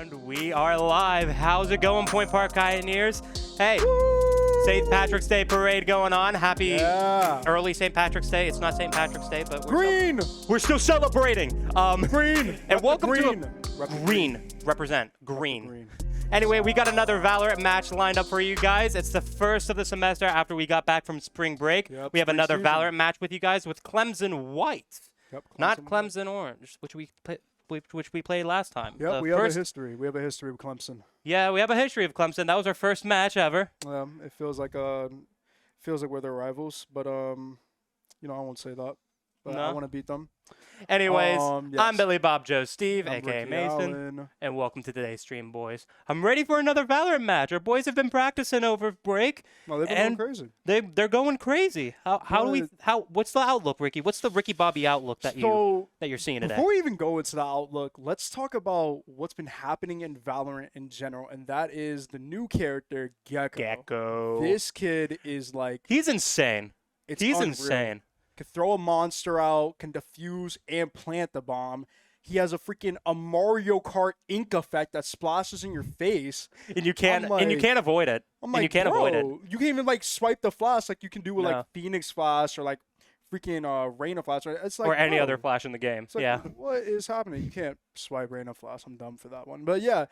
And we are live. How's it going, Point Park Pioneers? Hey, St. Patrick's Day parade going on. Happy early St. Patrick's Day. It's not St. Patrick's Day, but we're still celebrating. Green. And welcome green. to Green. Represent. Green. Anyway, we got another Valorant match lined up for you guys. It's the first of the semester after we got back from spring break. Yep, we have another season. Valorant match with you guys with Clemson White. Yep, Not Clemson Orange, which we played last time. Yeah, we have a history. We have a history with Clemson. Yeah, we have a history of Clemson. That was our first match ever. It feels like we're their rivals, but I won't say that. But I want to beat them. Anyways, yes. I'm Billy Bob Joe Steve, I'm aka Ricky Mason, Allen. and welcome to today's stream, boys. I'm ready for another Valorant match. Our boys have been practicing over break. No, they've been going crazy. They're going crazy. What's the outlook, Ricky? What's the Ricky Bobby outlook that you're seeing today? Before we even go into the outlook, let's talk about what's been happening in Valorant in general, and that is the new character Gecko. This kid is like he's insane. He's unreal. insane. Can throw a monster out, can defuse and plant the bomb. He has a Mario Kart ink effect that splashes in your face, and you can't avoid it. You can't even swipe the flash like you can do with like Phoenix Flash or like freaking Raina Flash. It's like or any other flash in the game. It's like, what is happening? You can't swipe Raina Flash. I'm dumb for that one. But dude,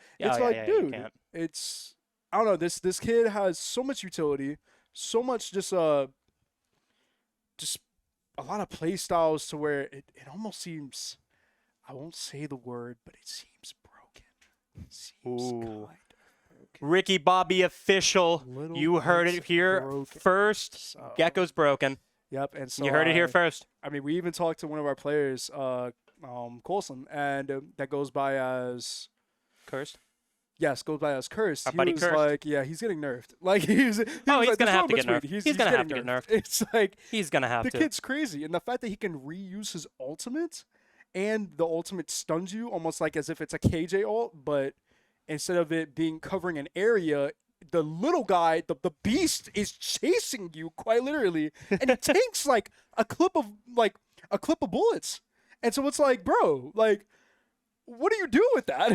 it's I don't know. This kid has so much utility, so much just a lot of play styles to where it almost seems, I won't say the word, but it seems broken. It seems kind of broken. Ricky Bobby official. You heard it here first. So, Gecko's broken. Yep. And so you heard it here first. I mean, we even talked to one of our players, Coulson, and that goes by as Cursed. Yes, goes by as Cursed. Our buddy Cursed. Like, yeah, he's getting nerfed. Like he's gonna have to get nerfed. He's gonna have to get nerfed. It's like he's gonna have to. The kid's crazy, and the fact that he can reuse his ultimate, and the ultimate stuns you almost like as if it's a KJ ult, but instead of it being covering an area, the little guy, the beast, is chasing you quite literally, and it takes like a clip of bullets, and so it's like, bro, like. What do you do with that?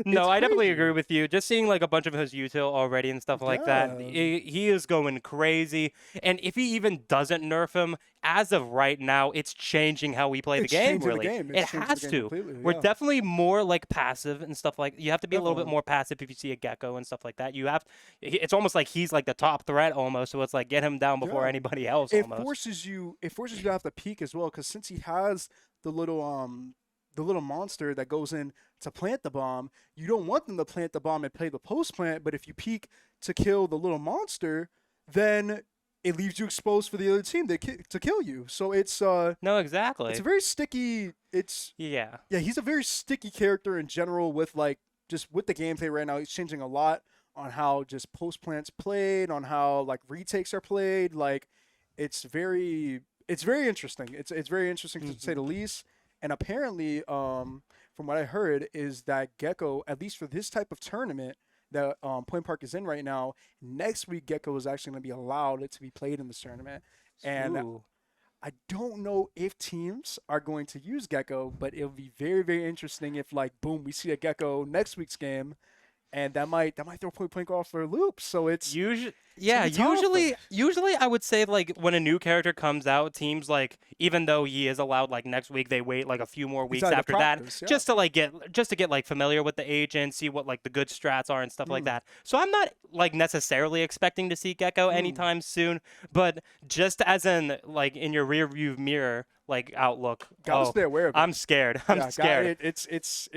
No, I definitely agree with you. Just seeing like a bunch of his util already and stuff like that, he is going crazy. And if he even doesn't nerf him, as of right now, it's changing how we play the game, really. It has to. We're definitely more like passive and stuff like you have to be a little bit more passive if you see a Gecko and stuff like that. It's almost like he's like the top threat almost, so it's like get him down before anybody else almost. Forces you to have to peek as well, because since he has the little monster that goes in to plant the bomb, you don't want them to plant the bomb and play the post plant, but if you peek to kill the little monster, then it leaves you exposed for the other team to kill you. So it's no, exactly. It's a very sticky. He's a very sticky character in general with like just with the gameplay right now. He's changing a lot on how just post plants played, on how like retakes are played. Like it's very interesting. It's very interesting to say the least. And apparently, from what I heard, is that Gecko, at least for this type of tournament that Point Park is in right now, next week Gecko is actually going to be allowed to be played in this tournament. And I don't know if teams are going to use Gecko, but it'll be very, very interesting if, like, boom, we see a Gecko next week's game. And that might throw Point off for a loop. So it's usually I would say like when a new character comes out, teams like even though he is allowed like next week, they wait like a few more weeks after that just to get like familiar with the agent, see what like the good strats are and stuff like that. So I'm not like necessarily expecting to see Gecko anytime soon, but just as in like in your rear view mirror like outlook. Gotta stay aware of it. I'm scared. I'm scared. It's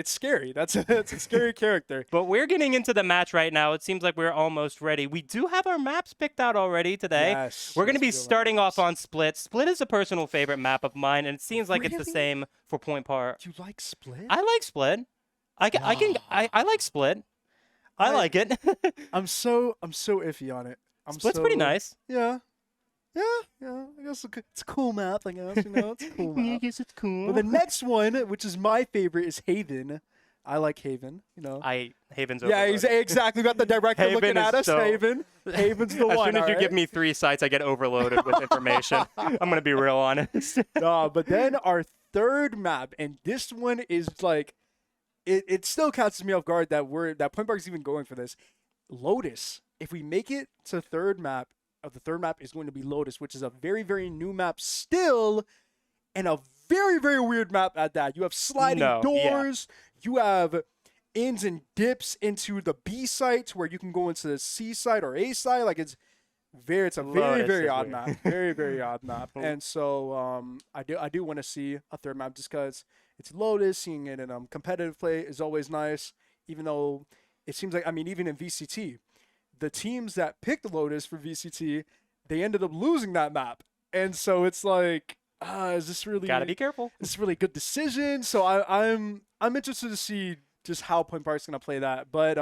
scary. That's a scary character. But we're getting into the match right now. It seems like we're almost ready. We do have our maps picked out already today. Yes, we're going to be starting off on Split. Split is a personal favorite map of mine, and it seems like it's the same for Point Park. You like Split? I like Split. I like Split. I like it. I'm so iffy on it. Split's pretty nice. Yeah. I guess it's a cool map. I guess, it's a cool map. I guess it's cool. But the next one, which is my favorite, is Haven. I like Haven. Haven's yeah, he's exactly got the director looking at us. Haven's the one. As soon as you give me 3 sites, I get overloaded with information. I'm gonna be real honest. But then our third map, and this one is like it still catches me off guard that Point Park is even going for this. Lotus, if we make it to the third map is going to be Lotus, which is a very, very new map still, and a very, very weird map at that. You have sliding doors. You have ins and dips into the B site where you can go into the C site or A site. Like it's a very, very odd map. Very, very odd map. And so I do want to see a third map just because it's Lotus. Seeing it in competitive play is always nice, even though it seems like, I mean, even in VCT, the teams that picked Lotus for VCT, they ended up losing that map. And so it's like, is this really... Gotta be careful. Is this really a good decision? So I'm interested to see just how Point Park's going to play that. But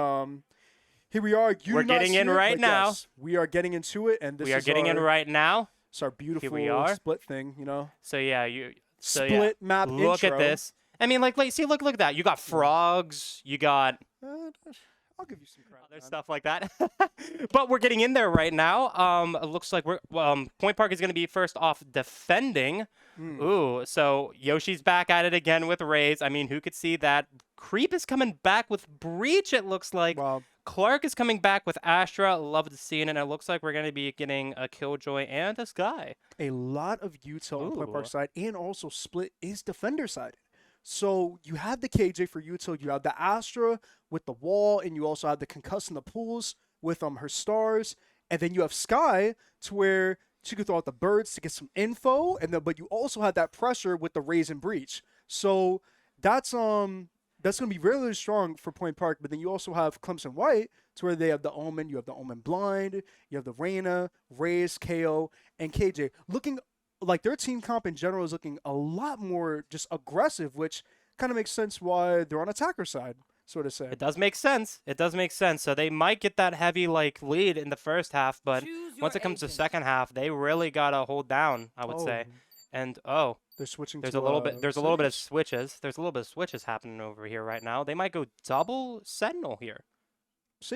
here we are. We're getting in right now. Yes, we are getting into it. And we are getting in right now. It's our beautiful split thing, you know? So, yeah. Split map intro. Look at this. I mean, like, see, look at that. You got frogs. You got... I'll give you some credit. Other stuff like that. But we're getting in there right now. It looks like Point Park is going to be first off defending. Ooh, so Yoshi's back at it again with Raze. I mean, who could see that? Creep is coming back with Breach, it looks like. Wow. Clark is coming back with Astra. Love to see it. And it looks like we're going to be getting a Killjoy and a Sky. A lot of Utah on Point Park side, and also Split is defender side. So you have the KJ for Utah, you have the Astra with the wall, and you also have the Concuss in the pools with her stars, and then you have Sky to where she could throw out the birds to get some info, and then but you also have that pressure with the Raze and Breach. So that's gonna be really strong for Point Park. But then you also have Clemson White to where they have the Omen, you have the Omen Blind, you have the Reyna, Raze, KO, and KJ looking like their team comp in general is looking a lot more just aggressive, which kind of makes sense why they're on attacker side, so to say. It does make sense. It does make sense. So they might get that heavy lead in the first half, but once it comes to second half, they really gotta hold down, I would say. And they're switching. There's a little bit of switches. There's a little bit of switches happening over here right now. They might go double Sentinel here.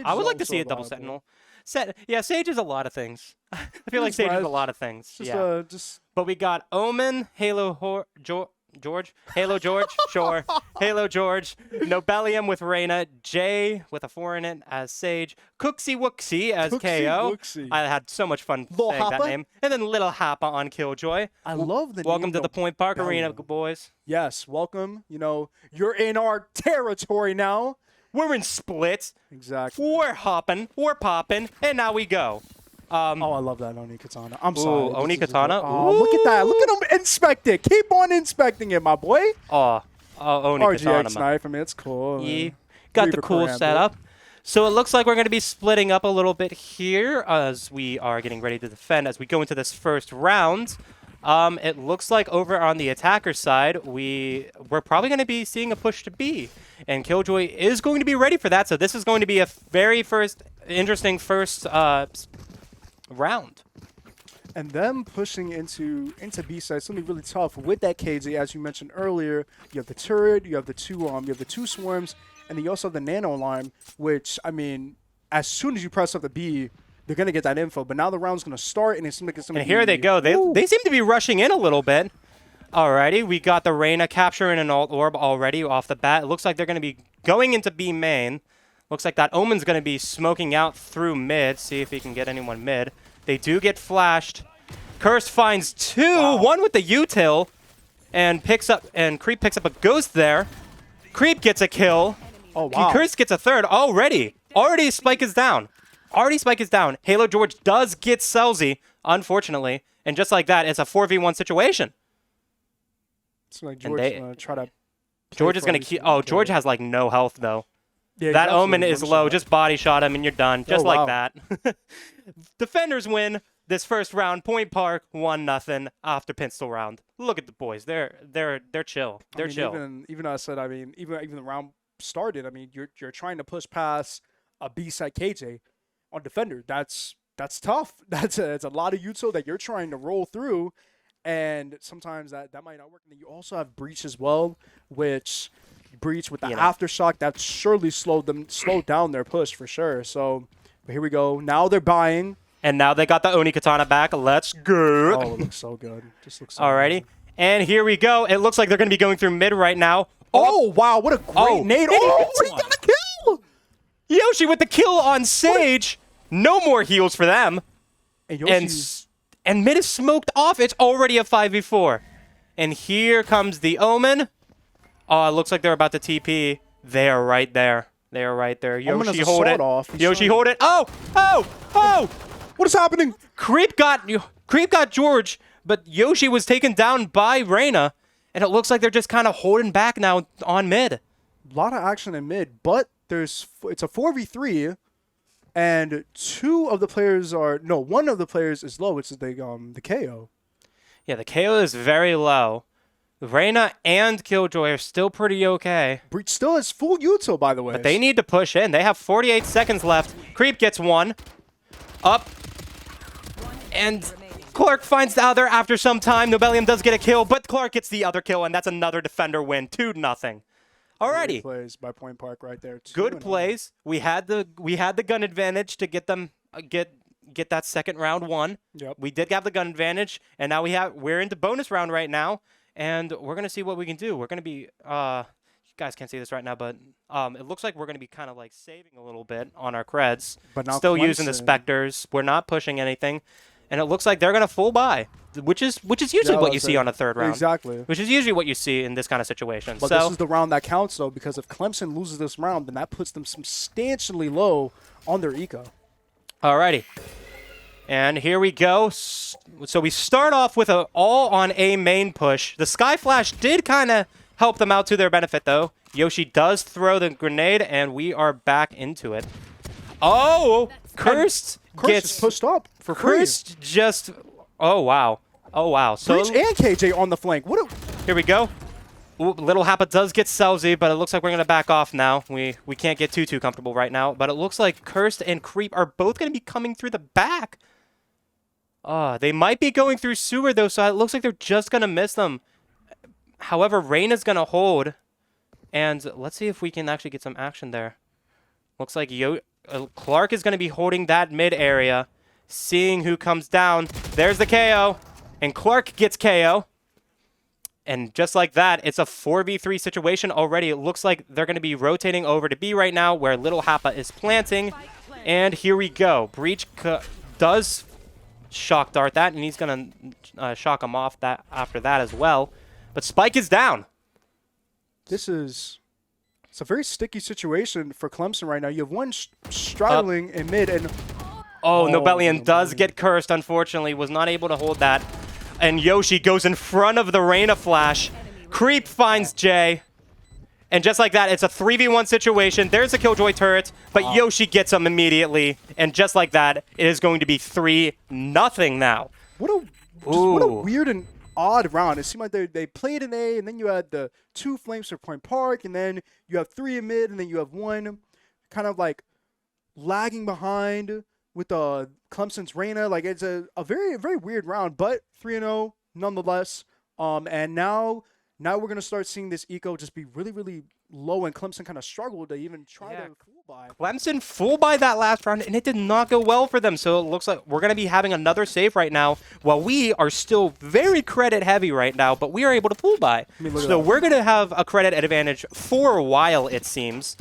I would like to see a double Sentinel. Sage is a lot of things. I feel like Sage is a lot of things. But we got Omen, George, Halo George, sure. Halo George, Nobelium with Reyna, Jay with a 4 in it as Sage, Cooksy Wooksy as KO. I had so much fun saying that name. And then Little Happa on Killjoy. I love the Welcome to the Point Park Arena, boys. Yes, welcome. You know, you're in our territory now. We're in Split. Exactly. We're hopping. We're popping. And now we go. I love that Oni Katana. I'm sorry. Oni Katana. Look at that. Look at him inspect it. Keep on inspecting it, my boy. Oni Katana. RGX knife. I mean, it's cool. Yeah. Got the cool setup. So it looks like we're going to be splitting up a little bit here as we are getting ready to defend as we go into this first round. It looks like over on the attacker side, we're probably going to be seeing a push to B. And Killjoy is going to be ready for that. So this is going to be a very interesting first round. And them pushing into B side, it's gonna be really tough with that KJ. As you mentioned earlier, you have the turret, you have the two swarms, and then you also have the nano alarm. Which, I mean, as soon as you press up the B, they're gonna get that info. But now the round's gonna start, and it seems like it's gonna. And here they go. They seem to be rushing in a little bit. Alrighty, we got the Reyna capturing an alt orb already off the bat. It looks like they're gonna be going into B main. Looks like that Omen's gonna be smoking out through mid. See if he can get anyone mid. They do get flashed. Curse finds two, one with the util, and Creep picks up a ghost there. Creep gets a kill. Oh wow! Curse gets a third already. Already Spike is down. Halo George does get Selzy, unfortunately, and just like that, it's a 4v1 situation. It's like George gonna try to. George is gonna keep. Oh, George has like no health though. Yeah, that Omen is low. Just body shot him and you're done. Just like that. Defenders win this first round. Point Park 1-0 after pistol round. Look at the boys. They're chill. They're chill. Even I said, I mean, even the round started. I mean, you're trying to push past a B-side KJ on defender. That's tough. That's a lot of util that you're trying to roll through, and sometimes that might not work. And then you also have Breach as well, which. Breach with the aftershock that surely slowed down their push for sure. So here we go. Now they're buying. And now they got the Oni Katana back. Let's go. Oh, it looks so good. Just looks so Alrighty. good. And here we go. It looks like they're going to be going through mid right now. Oh, wow. What a great nade. Oh, he got a kill. Yoshi with the kill on Sage. No more heals for them. And mid is smoked off. It's already a 5v4. And here comes the Omen. Oh, it looks like they're about to TP. They are right there. They are right there. Yoshi, hold it. Yoshi, hold it. Oh! Oh! Oh! What is happening? Creep got George, but Yoshi was taken down by Reyna. And it looks like they're just kind of holding back now on mid. A lot of action in mid, but it's a 4v3. And one of the players is low, which is the KO. Yeah, the KO is very low. Reyna and Killjoy are still pretty okay. Breach still has full util, by the way. But they need to push in. They have 48 seconds left. Creep gets one. Up. And Clark finds the other after some time. Nobelium does get a kill, but Clark gets the other kill, and that's another defender win. 2-0. Alrighty. Good plays by Point Park right there. Good plays. We had the gun advantage to get them get that second round won. Yep. We did have the gun advantage, and now we're into bonus round right now, and we're gonna see what we can do. We're gonna be you guys can't see this right now, but it looks like we're gonna be kind of like saving a little bit on our creds. But now still using the Spectres. We're not pushing anything, and it looks like they're gonna full buy. Which is usually what you see on a third round. Exactly. Which is usually what you see in this kind of situation. But this is the round that counts, though, because if Clemson loses this round, then that puts them substantially low on their eco. Alrighty. And here we go. So we start off with an all-on-A main push. The Sky Flash did kind of help them out to their benefit, though. Yoshi does throw the grenade, and we are back into it. Oh! Cursed gets pushed up for free. Cursed just... Oh, wow. Oh, wow. So Breach and KJ on the flank. Here we go. Ooh, Little Happa does get Selzy, but it looks like we're going to back off now. We can't get too comfortable right now, but it looks like Cursed and Creep are both going to be coming through the back. They might be going through sewer, though, so it looks like they're just going to miss them. However, Reyna's going to hold, and let's see if we can actually get some action there. Looks like Clark is going to be holding that mid area. Seeing who comes down. There's the KO. And Clark gets KO. And just like that, it's a 4v3 situation already. It looks like they're going to be rotating over to B right now, where Little Happa is planting. And here we go. Breach does shock dart that, and he's going to shock him off that after that as well. But Spike is down. It's a very sticky situation for Clemson right now. You have one straddling in mid, and... Oh, Nobelian does get cursed, unfortunately. Was not able to hold that. And Yoshi goes in front of the Reyna flash. Creep finds Jay. And just like that, it's a 3v1 situation. There's a Killjoy turret, but Yoshi gets him immediately. And just like that, it is going to be 3-0 now. What a weird and odd round. It seemed like they played an A, and then you had the 2 flames for Point Park, and then you have 3 in mid, and then you have 1 kind of like lagging behind with Clemson's Reyna. Like, it's a very, very weird round, but 3-0 nonetheless. And now we're going to start seeing this eco just be really, really low, and Clemson kind of struggled to even try to full buy. Clemson full buy that last round, and it did not go well for them. So it looks like we're going to be having another save right now, while we are still very credit heavy right now, but we are able to full buy. So we're going to have a credit advantage for a while, it seems.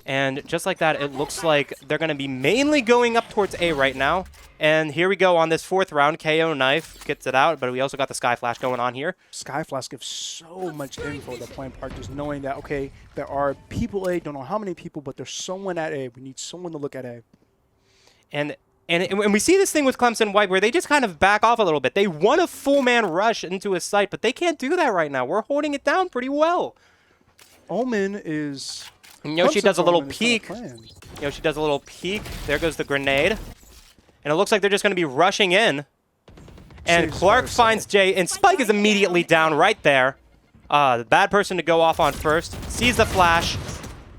And just like that, it looks like they're going to be mainly going up towards A right now. And here we go on this 4th round. KO Knife gets it out, but we also got the Sky Flash going on here. Sky Flash gives so much info to Point Park, just knowing that, okay, there are people A, don't know how many people, but there's someone at A. We need someone to look at A. And we see this thing with Clemson White where they just kind of back off a little bit. They want a full-man rush into a site, but they can't do that right now. We're holding it down pretty well. Omen is... And Yoshi does a little peek. Yoshi does a little peek. There goes the grenade. And it looks like they're just going to be rushing in. And Clark finds Jay, and Spike is immediately down right there. The bad person to go off on first. Sees the flash.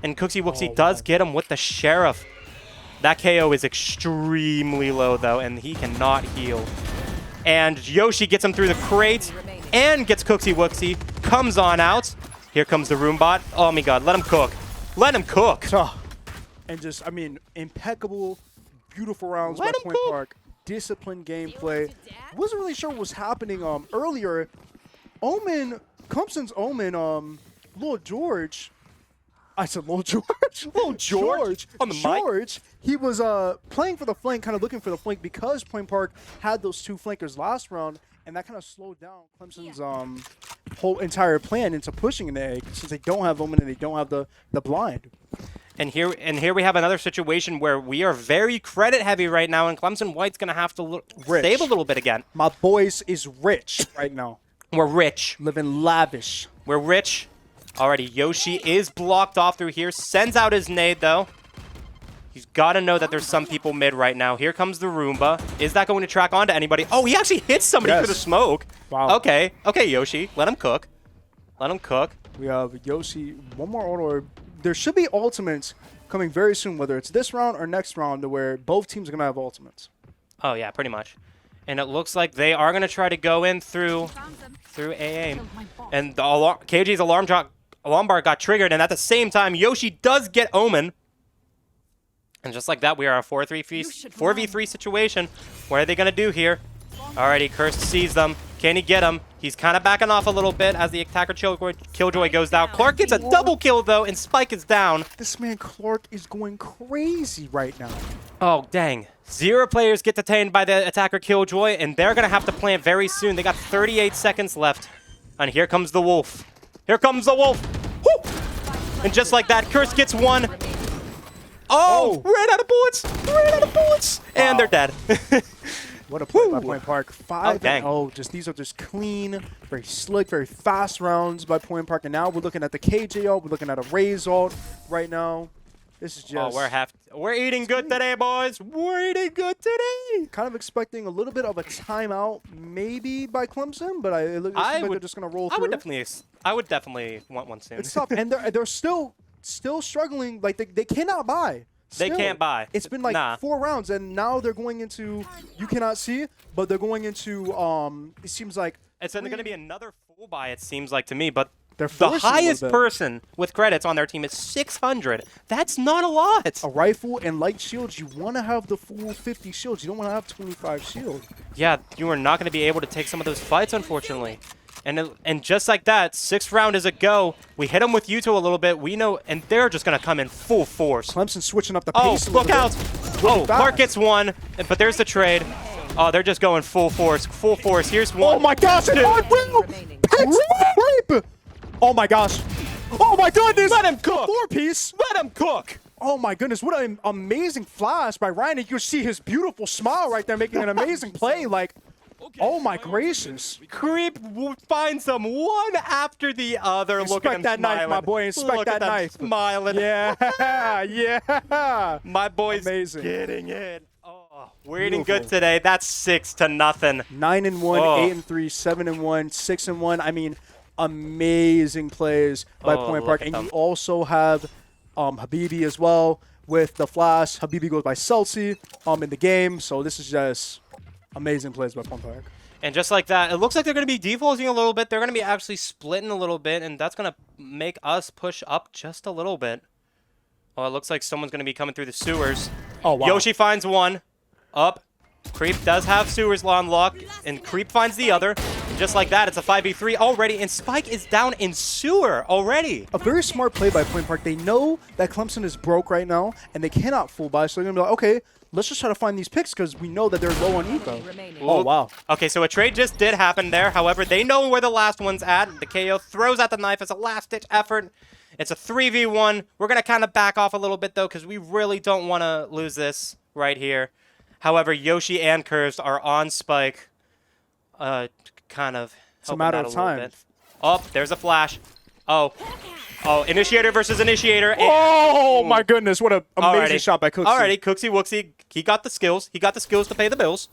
And Cooksy Wooksy does get him with the Sheriff. That KO is extremely low, though, and he cannot heal. And Yoshi gets him through the crate and gets Cooksy Wooksy. Comes on out. Here comes the Roombot. Oh, my God. Let him cook. Let him cook. And just, I mean, impeccable, beautiful rounds by Point Park. Disciplined gameplay. Wasn't really sure what was happening earlier. Clemson's Omen Lil George. I said Lil George. Lil George on the George, he was playing for the flank, kind of looking for the flank because Point Park had those 2 flankers last round, and that kind of slowed down Clemson's whole entire plan into pushing in the A since they don't have Omen and they don't have the blind. And here we have another situation where we are very credit heavy right now, and Clemson White's gonna have to save a little bit again. My boys is rich right now. We're rich. Living lavish. We're rich. Alrighty, Yoshi is blocked off through here. Sends out his nade, though. He's got to know that there's some people mid right now. Here comes the Roomba. Is that going to track onto anybody? Oh, he actually hits somebody through the smoke. Wow. Okay. Okay, Yoshi. Let him cook. Let him cook. We have Yoshi. One more auto. There should be ultimates coming very soon, whether it's this round or next round, to where both teams are going to have ultimates. Oh, yeah, pretty much. And it looks like they are going to try to go in through AA. And the KG's alarm bar got triggered, and at the same time, Yoshi does get Omen. And just like that, we are a 4v3 situation. What are they going to do here? Alrighty, Cursed sees them. Can he get him? He's kind of backing off a little bit as the attacker Killjoy goes down. Clark gets a double kill, though, and Spike is down. This man Clark is going crazy right now. Oh, dang. 0 players get detained by the attacker Killjoy, and they're going to have to plant very soon. They got 38 seconds left. And here comes the Wolf. Here comes the Wolf. Woo! And just like that, Curse gets 1. Oh! Ran out of bullets! Ran out of bullets! Wow. And they're dead. What a play by Point Park. 5 dang. These are just clean, very slick, very fast rounds by Point Park. And now we're looking at the KJ ult. We're looking at a Raze ult right now. This is just... Oh, we're eating good today, boys. We're eating good today. Kind of expecting a little bit of a timeout, maybe by Clemson, but it looks like they're just going to roll through. I would definitely want one soon. It's tough, and they're still struggling. Like they cannot buy. They can't buy. It's been like 4 rounds, and now they're going into, you cannot see, but they're going into, it seems like... It's going to be another full buy, it seems like to me, but the highest person with credits on their team is 600. That's not a lot. A rifle and light shields, you want to have the full 50 shields. You don't want to have 25 shields. Yeah, you are not going to be able to take some of those fights, unfortunately. And just like that, 6th round is a go. We hit them with Yuto a little bit. We know, and they're just going to come in full force. Clemson switching up the pace a little look out. bit. Oh, Clark gets 1, but there's the trade. Oh, they're just going full force. Full force. Here's 1. Oh, my gosh. Creep. Oh, my gosh. Oh, my goodness. Let him cook. 4-piece. Let him cook. Oh, my goodness. What an amazing flash by Ryan. You can see his beautiful smile right there making an amazing play. Like, oh, my gracious. Creep finds them one after the other. Look at him that smiling. knife, my boy. Inspect that knife. Smiling. Yeah. Yeah. My boy's amazing. Getting it. Oh, we're eating good today. That's 6-0. 9-1, 8-3, 7-1, 6-1. I mean, amazing plays by Point Park. And you also have Habibi as well with the flash. Habibi goes by Celsi in the game. So this is just amazing plays by Point Park. And just like that, it looks like they're going to be defusing a little bit. They're going to be actually splitting a little bit, and that's going to make us push up just a little bit. Oh, it looks like someone's going to be coming through the sewers. Oh, wow. Yoshi finds 1. Up. Creep does have sewers on lock, and Creep finds the other. Just like that, it's a 5v3 already, and Spike is down in sewer already. A very smart play by Point Park. They know that Clemson is broke right now, and they cannot full buy, so they're going to be like, okay, let's just try to find these picks because we know that they're low on eco. Oh, wow. Okay, so a trade just did happen there. However, they know where the last one's at. The KO throws out the knife as a last-ditch effort. It's a 3v1. We're going to kind of back off a little bit, though, because we really don't want to lose this right here. However, Yoshi and Cursed are on Spike. Kind of it's a matter of time. Oh, there's a flash. Oh, Initiator versus Initiator. Oh, my goodness. What an amazing shot by Cooksy. Alrighty, Cooksy Wooksy. He got the skills. He got the skills to pay the bills.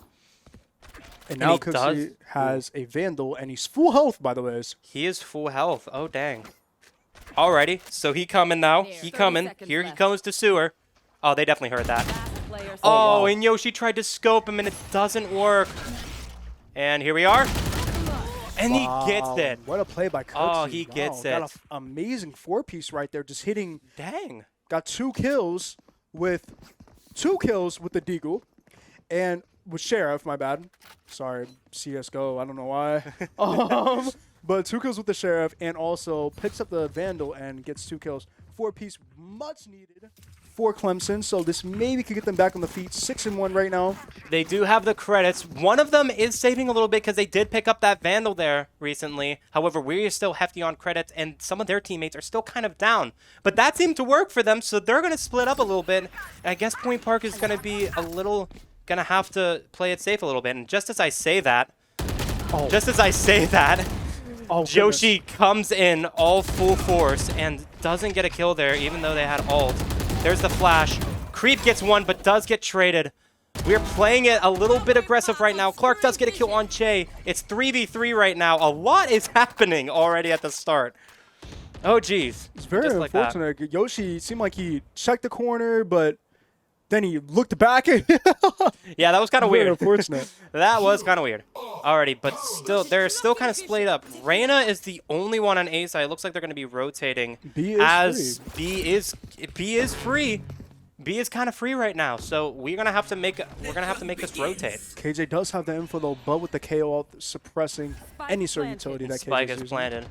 And now Cooksy has a Vandal, and he's full health, by the way. He is full health. Oh, dang. Alrighty, so he coming now. He coming. Here he comes to sewer. Oh, they definitely heard that. Oh, wow. And Yoshi tried to scope him, and it doesn't work. And here we are. And he gets it. What a play by Cooksy. Oh, he gets it. Got an amazing 4-piece right there, just hitting. Dang. Got 2 kills with the Deagle, and with Sheriff. My bad. Sorry, CS:GO. I don't know why. But 2 kills with the Sheriff and also picks up the Vandal and gets 2 kills. 4-piece, much needed for Clemson. So this maybe could get them back on the feet. 6-1 right now. They do have the credits. One of them is saving a little bit because they did pick up that Vandal there recently. However, we're still hefty on credits, and some of their teammates are still kind of down. But that seemed to work for them, so they're going to split up a little bit. And I guess Point Park is going to be a little, going to have to play it safe a little bit. And just as I say that, Yoshi comes in all full force and doesn't get a kill there, even though they had ult. There's the flash. Creep gets one, but does get traded. We're playing it a little bit aggressive right now. Clark does get a kill on Jay. It's 3v3 right now. A lot is happening already at the start. Oh, geez. It's very unfortunate. Like Yoshi seemed like he checked the corner, but then he looked back. Yeah, that was kind of weird. Unfortunate. That was kind of weird. Alrighty, but still, they're still kind of split up. Reyna is the only one on A side. It looks like they're going to be rotating. B is free. B is kind of free right now, so we're gonna have to make this rotate. KJ does have the info though, but with the KO suppressing any sort of utility that Spike KJ is planted.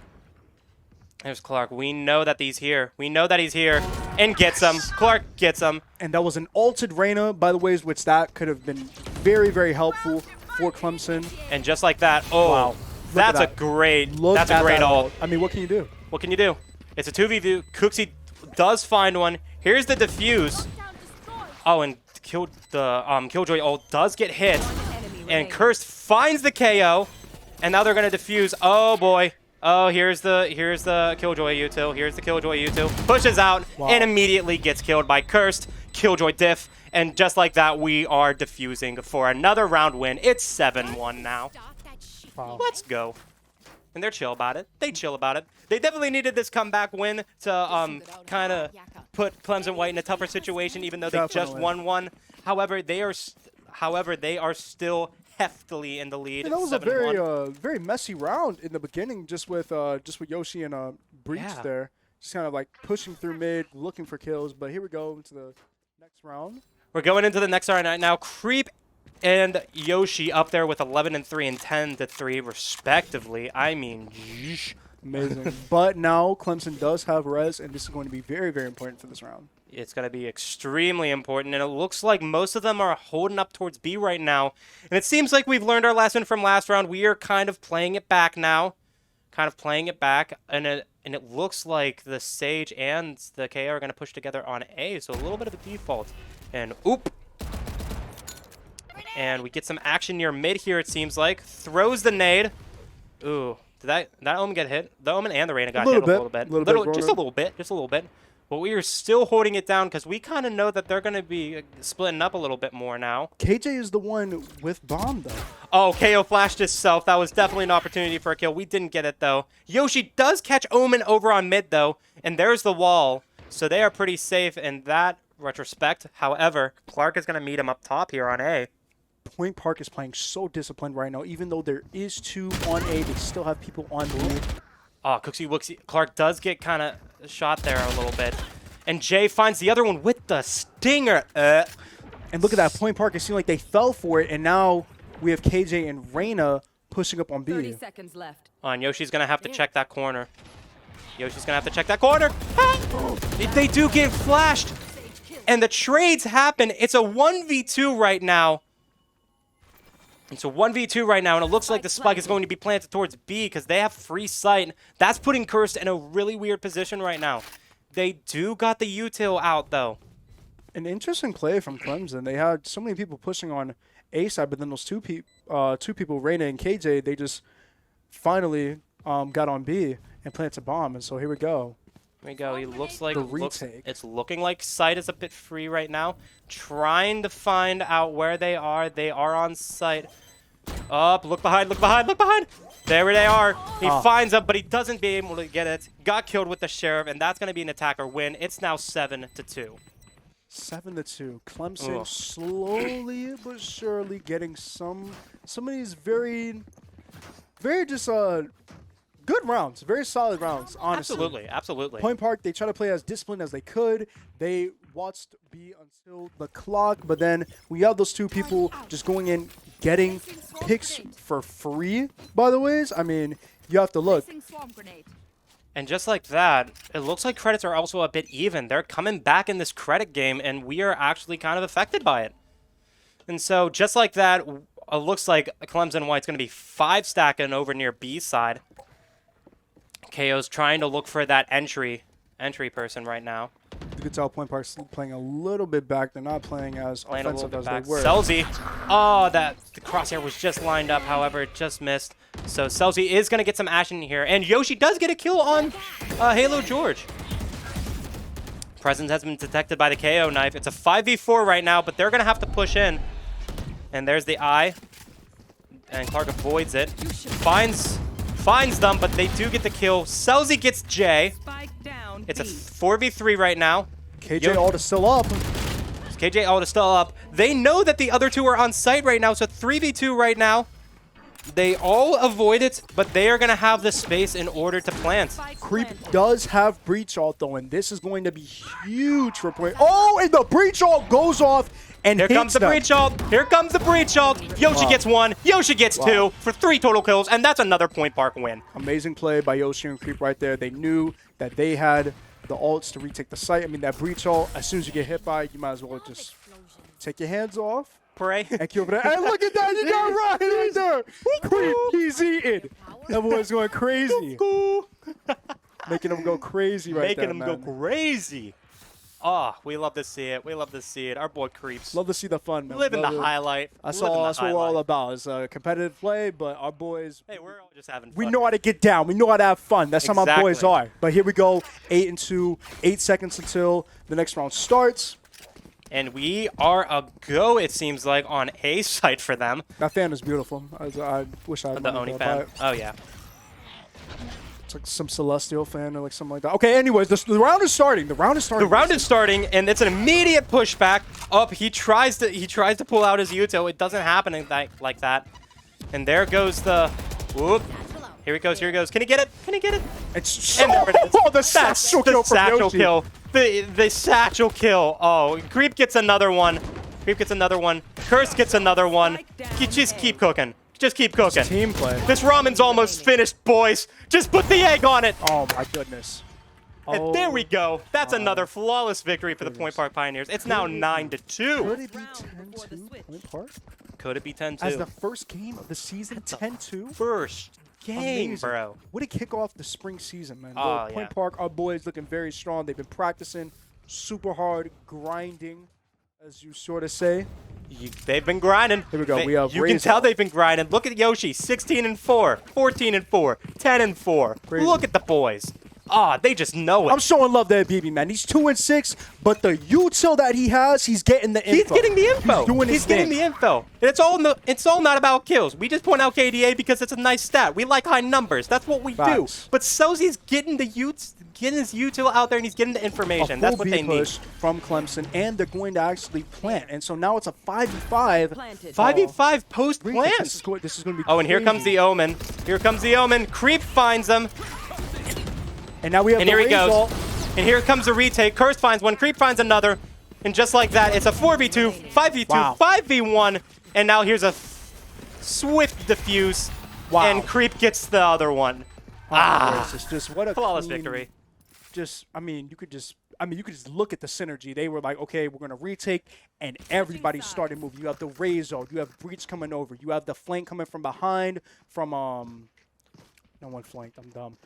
There's Clark. We know that he's here. And gets him. Clark gets him. And that was an ulted Reyna, by the way, which that could have been very, very helpful for Clemson. And just like that, oh, wow. That's a great ult. I mean, what can you do? What can you do? It's a 2v2. Cooksey does find one. Here's the defuse. Oh, and Killjoy ult does get hit. And Cursed finds the KO. And now they're gonna defuse. Oh boy. Oh, here's the Killjoy util. Here's the Killjoy util. Pushes out and immediately gets killed by Cursed. Killjoy diff. And just like that, we are defusing for another round win. It's 7-1 now. Wow. Let's go. And they're chill about it. They chill about it. They definitely needed this comeback win to kind of put Clemson White in a tougher situation, even though they just won one. However, they are still heftily in the lead. And that was a very messy round in the beginning, just with Yoshi and Breach there, just kind of like pushing through mid, looking for kills. But here we go into the next round. We're going into the next round right now. Creep and Yoshi up there with 11-3 and 10-3 respectively. I mean, yeesh. Amazing. But now Clemson does have res, and this is going to be very, very important for this round. It's going to be extremely important, and it looks like most of them are holding up towards B right now. And it seems like we've learned our lesson from last round. We are kind of playing it back now. And it looks like the Sage and the KO are going to push together on A, so a little bit of a default. And oop. And we get some action near mid here, it seems like. Throws the nade. Ooh. Did that Omen get hit? The Omen and the Reyna got hit a little bit. Just a little bit. But we are still holding it down because we kind of know that they're going to be splitting up a little bit more now. KJ is the one with bomb, though. Oh, KO flashed himself. That was definitely an opportunity for a kill. We didn't get it, though. Yoshi does catch Omen over on mid, though. And there's the wall. So they are pretty safe in that retrospect. However, Clark is going to meet him up top here on A. Point Park is playing so disciplined right now. Even though there is 2 on A, they still have people on B. Oh, Cooksy Wooksy. Clark does get kind of shot there a little bit. And Jay finds the other one with the stinger. And look at that. Point Park, it seemed like they fell for it. And now we have KJ and Reyna pushing up on B. 30 seconds left. And Yoshi's going to have to check that corner. They do get flashed. And the trades happen. It's a 1v2 right now. And it looks like the spike is going to be planted towards B because they have free sight. That's putting Cursed in a really weird position right now. They do got the util out, though. An interesting play from Clemson. They had so many people pushing on A side, but then those two people, Reyna and KJ, they just finally got on B and planted a bomb. And so here we go. There we go. He looks like it's looking like sight is a bit free right now. Trying to find out where they are. They are on sight. Up, look behind. There they are. He finds them, but he doesn't be able to get it. Got killed with the Sheriff, and that's going to be an attacker win. It's now 7-2. 7-2. Clemson slowly but surely getting some of these very just good rounds, very solid rounds, honestly. Absolutely. Point Park, they try to play as disciplined as they could. They watched B until the clock, but then we have those 2 people just going in, getting picks for free, by the ways. I mean, You have to look. And just like that, it looks like credits are also a bit even. They're coming back in this credit game, and we are actually kind of affected by it. And so just like that, it looks like Clemson White's going to be 5-stacking over near B side. KO's trying to look for that entry person right now. You can tell Point Park's playing a little bit back. They're not playing as offensive as they were. Selzy. Oh, the crosshair was just lined up. However, it just missed. So Selzy is going to get some action here. And Yoshi does get a kill on Halo George. Presence has been detected by the KO knife. It's a 5v4 right now, but they're going to have to push in. And there's the eye. And Clark avoids it. Finds them, but they do get the kill. Selzy gets J. It's a 4v3 right now. KJ ult is still up. KJ ult is still up. They know that the other two are on site right now, so 3v2 right now. They all avoid it, but they are going to have the space in order to plant. Creep does have breach ult, though, and this is going to be huge for Point. Oh, and the breach ult goes off and here comes the breach ult. Here comes the breach ult. Yoshi gets 1. Yoshi gets 2 for 3 total kills, and that's another Point Park win. Amazing play by Yoshi and Creep right there. They knew that they had the ults to retake the site. I mean, that breach ult, as soon as you get hit by it, you might as well just take your hands off. Pray. And kill that. Hey, look at that. You got right there. Creep, he's eating. That boy's going crazy. Making him go crazy right there, Making him go crazy. Oh, we love to see it. We love to see it. Our boy Creeps. Love to see the fun, man. Living the highlight. That's what we're all about. It's a competitive play, but our boys... Hey, we're all just having fun. We know how to get down. We know how to have fun. That's how my boys are. But here we go. 8-2. 8 seconds until the next round starts. And we are a go, it seems like, on A site for them. That fan is beautiful. I wish I had the Oni fan. Oh, yeah. It's like some Celestial fan or like something like that. Okay, anyways, the round is starting. The round is starting, and it's an immediate pushback up. He tries to pull out his Yuto. It doesn't happen like that. And there goes the... Whoop. Here he goes. Can he get it? Can he get it? It's and there it is. Oh, the satchel kill from Yoshi. The satchel kill. Oh, Creep gets another one. Curse gets another one. Just keep cooking. Just keep cooking. It's team play. This ramen's almost finished, boys. Just put the egg on it. Oh, my goodness. And there we go. That's another flawless victory for the Point Park Pioneers. It's now 9-2. Could it be 10-2 Point Park? Could it be 10-2? As the first game of the season, 10-2? First game, amazing. Bro. What a kick off the spring season, man. Oh, Point Park, our boys looking very strong. They've been practicing super hard, grinding, as you sort of say. They've been grinding. Here we go. You can tell they've been grinding. Look at Yoshi, 16-4, 14-4, 10-4. Look at the boys. They just know it. I'm showing love to BB, man. He's 2-6, but the util that he has, he's getting the info. He's getting the info. He's doing his thing. Getting the info. And it's all not about kills. We just point out KDA because it's a nice stat. We like high numbers. That's what we do. But Selzy's getting his util out there, and he's getting the information. That's what they need. From Clemson, and they're going to actually plant. And so now it's a 5v5. 5v5 post plant. This is going to be and here comes the Omen. Creep finds him. And now we have here he goes. And here comes the retake. Curse finds one. Creep finds another. And just like that, it's a 4v2, 5v2, 5v1. And now here's a swift defuse. And Creep gets the other one. It's just what a flawless victory. You could just look at the synergy. They were like, okay, we're going to retake, and everybody started moving. You have the Razor. You have Breach coming over. You have the flank coming from behind from no one flanked. I'm dumb.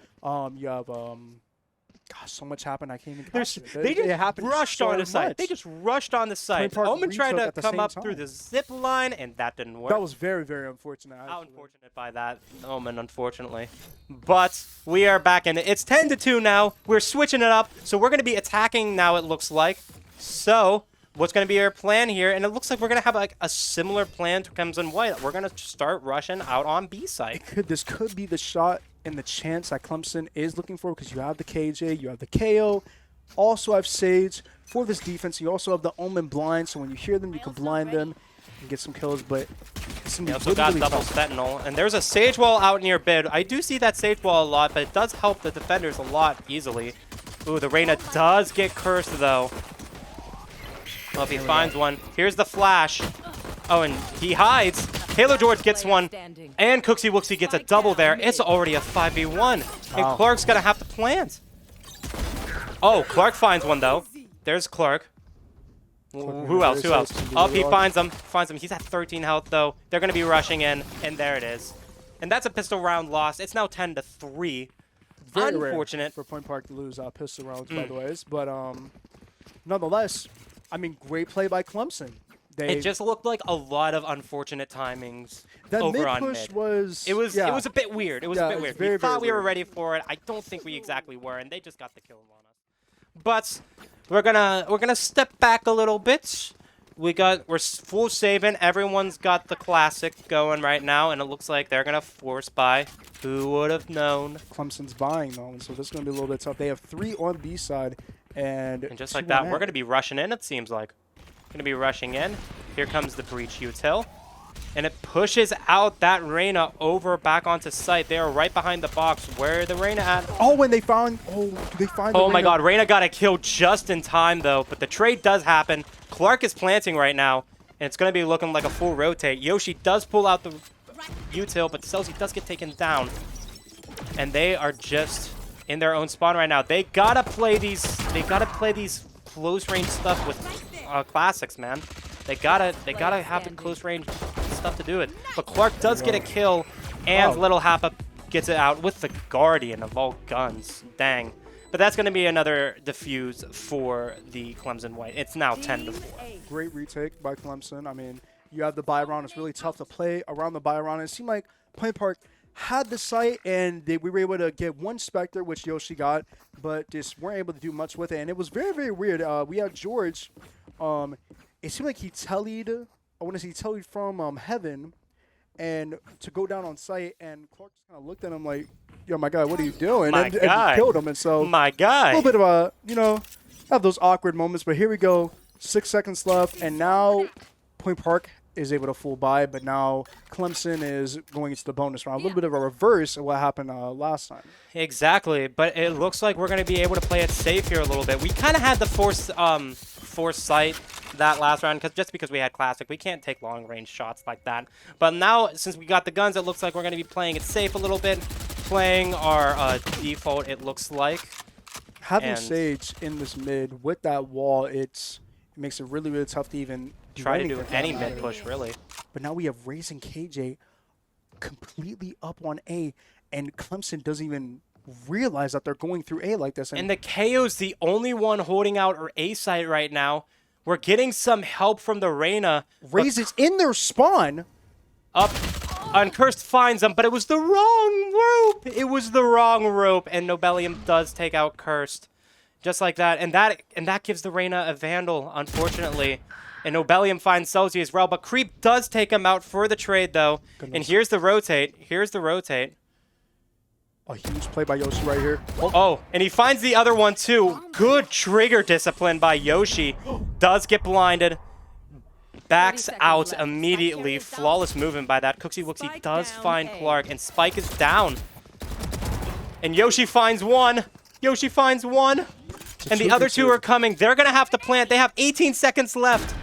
You have gosh, so much happened. I can't even. They just rushed on the site. They just rushed on the site. Omen tried to come up through the zip line, and that didn't work. That was very, very unfortunate. How unfortunate by that, Omen, unfortunately. But we are back in it. It's 10-2 now. We're switching it up, so we're going to be attacking now. It looks like. So what's going to be our plan here? And it looks like we're going to have like a similar plan to Clemson White. We're going to start rushing out on B site. This could be the shot and the chance that Clemson is looking for, because you have the KJ, you have the KO, also have Sage. For this defense, you also have the Omen blind, so when you hear them, you can blind them and get some kills, but you also got double Sentinel, and there's a Sage Wall out near Bid. I do see that Sage Wall a lot, but it does help the defenders a lot easily. Ooh, the Reyna does get cursed, though. Well, if he finds one. Here's the flash. Oh, and he hides. Halo George gets one, and Cooksy Wooksy gets a double there. It's already a 5v1, and Clark's gonna have to plant. Oh, Clark finds one though. There's Clark. Who else? Who else? Oh, he finds him. He's at 13 health though. They're gonna be rushing in, and there it is. And that's a pistol round lost. It's now 10-3. Very unfortunate rare for Point Park to lose pistol rounds, by the way. But nonetheless, I mean, great play by Clemson. It just looked like a lot of unfortunate timings over on mid. It was a bit weird. It was a bit weird. We thought we were ready for it. I don't think we exactly were, and they just got the kill on us. But we're gonna step back a little bit. We're full saving. Everyone's got the classic going right now, and it looks like they're gonna force buy. Who would have known? Clemson's buying though, and so this is gonna be a little bit tough. They have 3 on B side, and just like that, we're gonna be rushing in. It seems like gonna be rushing in. Here comes the breach util, and it pushes out that Reyna over back onto site. They are right behind the box. Where are the Reyna at? Oh, when they found. Oh my God, Reyna got a kill just in time though. But the trade does happen. Clark is planting right now, and it's gonna be looking like a full rotate. Yoshi does pull out the util, but Celsi does get taken down, and they are just in their own spawn right now. They gotta play these. They gotta play these close range stuff with classics, man. They gotta have the close range stuff to do it. But Clark does get a kill, and Little Happa gets it out with the Guardian of all guns. Dang. But that's going to be another defuse for the Clemson White. It's now 10-4. Great retake by Clemson. I mean, you have the buy round. It's really tough to play around the buy round. It seemed like Point Park had the site, and we were able to get one Spectre, which Yoshi got, but just weren't able to do much with it. And it was very, very weird. We had George. It seemed like he tellied. I want to say he tellied from heaven, and to go down on site. And Clark just kind of looked at him like, "Yo, my guy, what are you doing?" And he killed him. And so, my guy, a little bit of a, have those awkward moments. But here we go. 6 seconds left, and now Point Park is able to full buy, but now Clemson is going into the bonus round. A little bit of a reverse of what happened last time. Exactly, but it looks like we're going to be able to play it safe here a little bit. We kind of had the force sight that last round just because we had classic. We can't take long range shots like that. But now, since we got the guns, it looks like we're going to be playing it safe a little bit, playing our default, it looks like. Having Sage in this mid with that wall, it makes it really, really tough to even try to do any mid push, really. But now we have Raze and KJ completely up on A, and Clemson doesn't even realize that they're going through A like this. And the KO's the only one holding out our A site right now. We're getting some help from the Reyna. Raze is in their spawn. Up. Uncursed finds them, but it was the wrong rope. It was the wrong rope, and Nobelium does take out Cursed. Just like that. And that gives the Reyna a Vandal, unfortunately. And Nobelium finds Celsi as well, but Creep does take him out for the trade, though. Goodness. And here's the rotate. Here's the rotate. A huge play by Yoshi right here. Oh, and he finds the other one, too. Good trigger discipline by Yoshi. Does get blinded. Backs out immediately. Flawless movement by that. Cooksy Wooksy does find Clark, and Spike is down. And Yoshi finds one. Yoshi finds one. And the other two are coming. They're going to have to plant. They have 18 seconds left.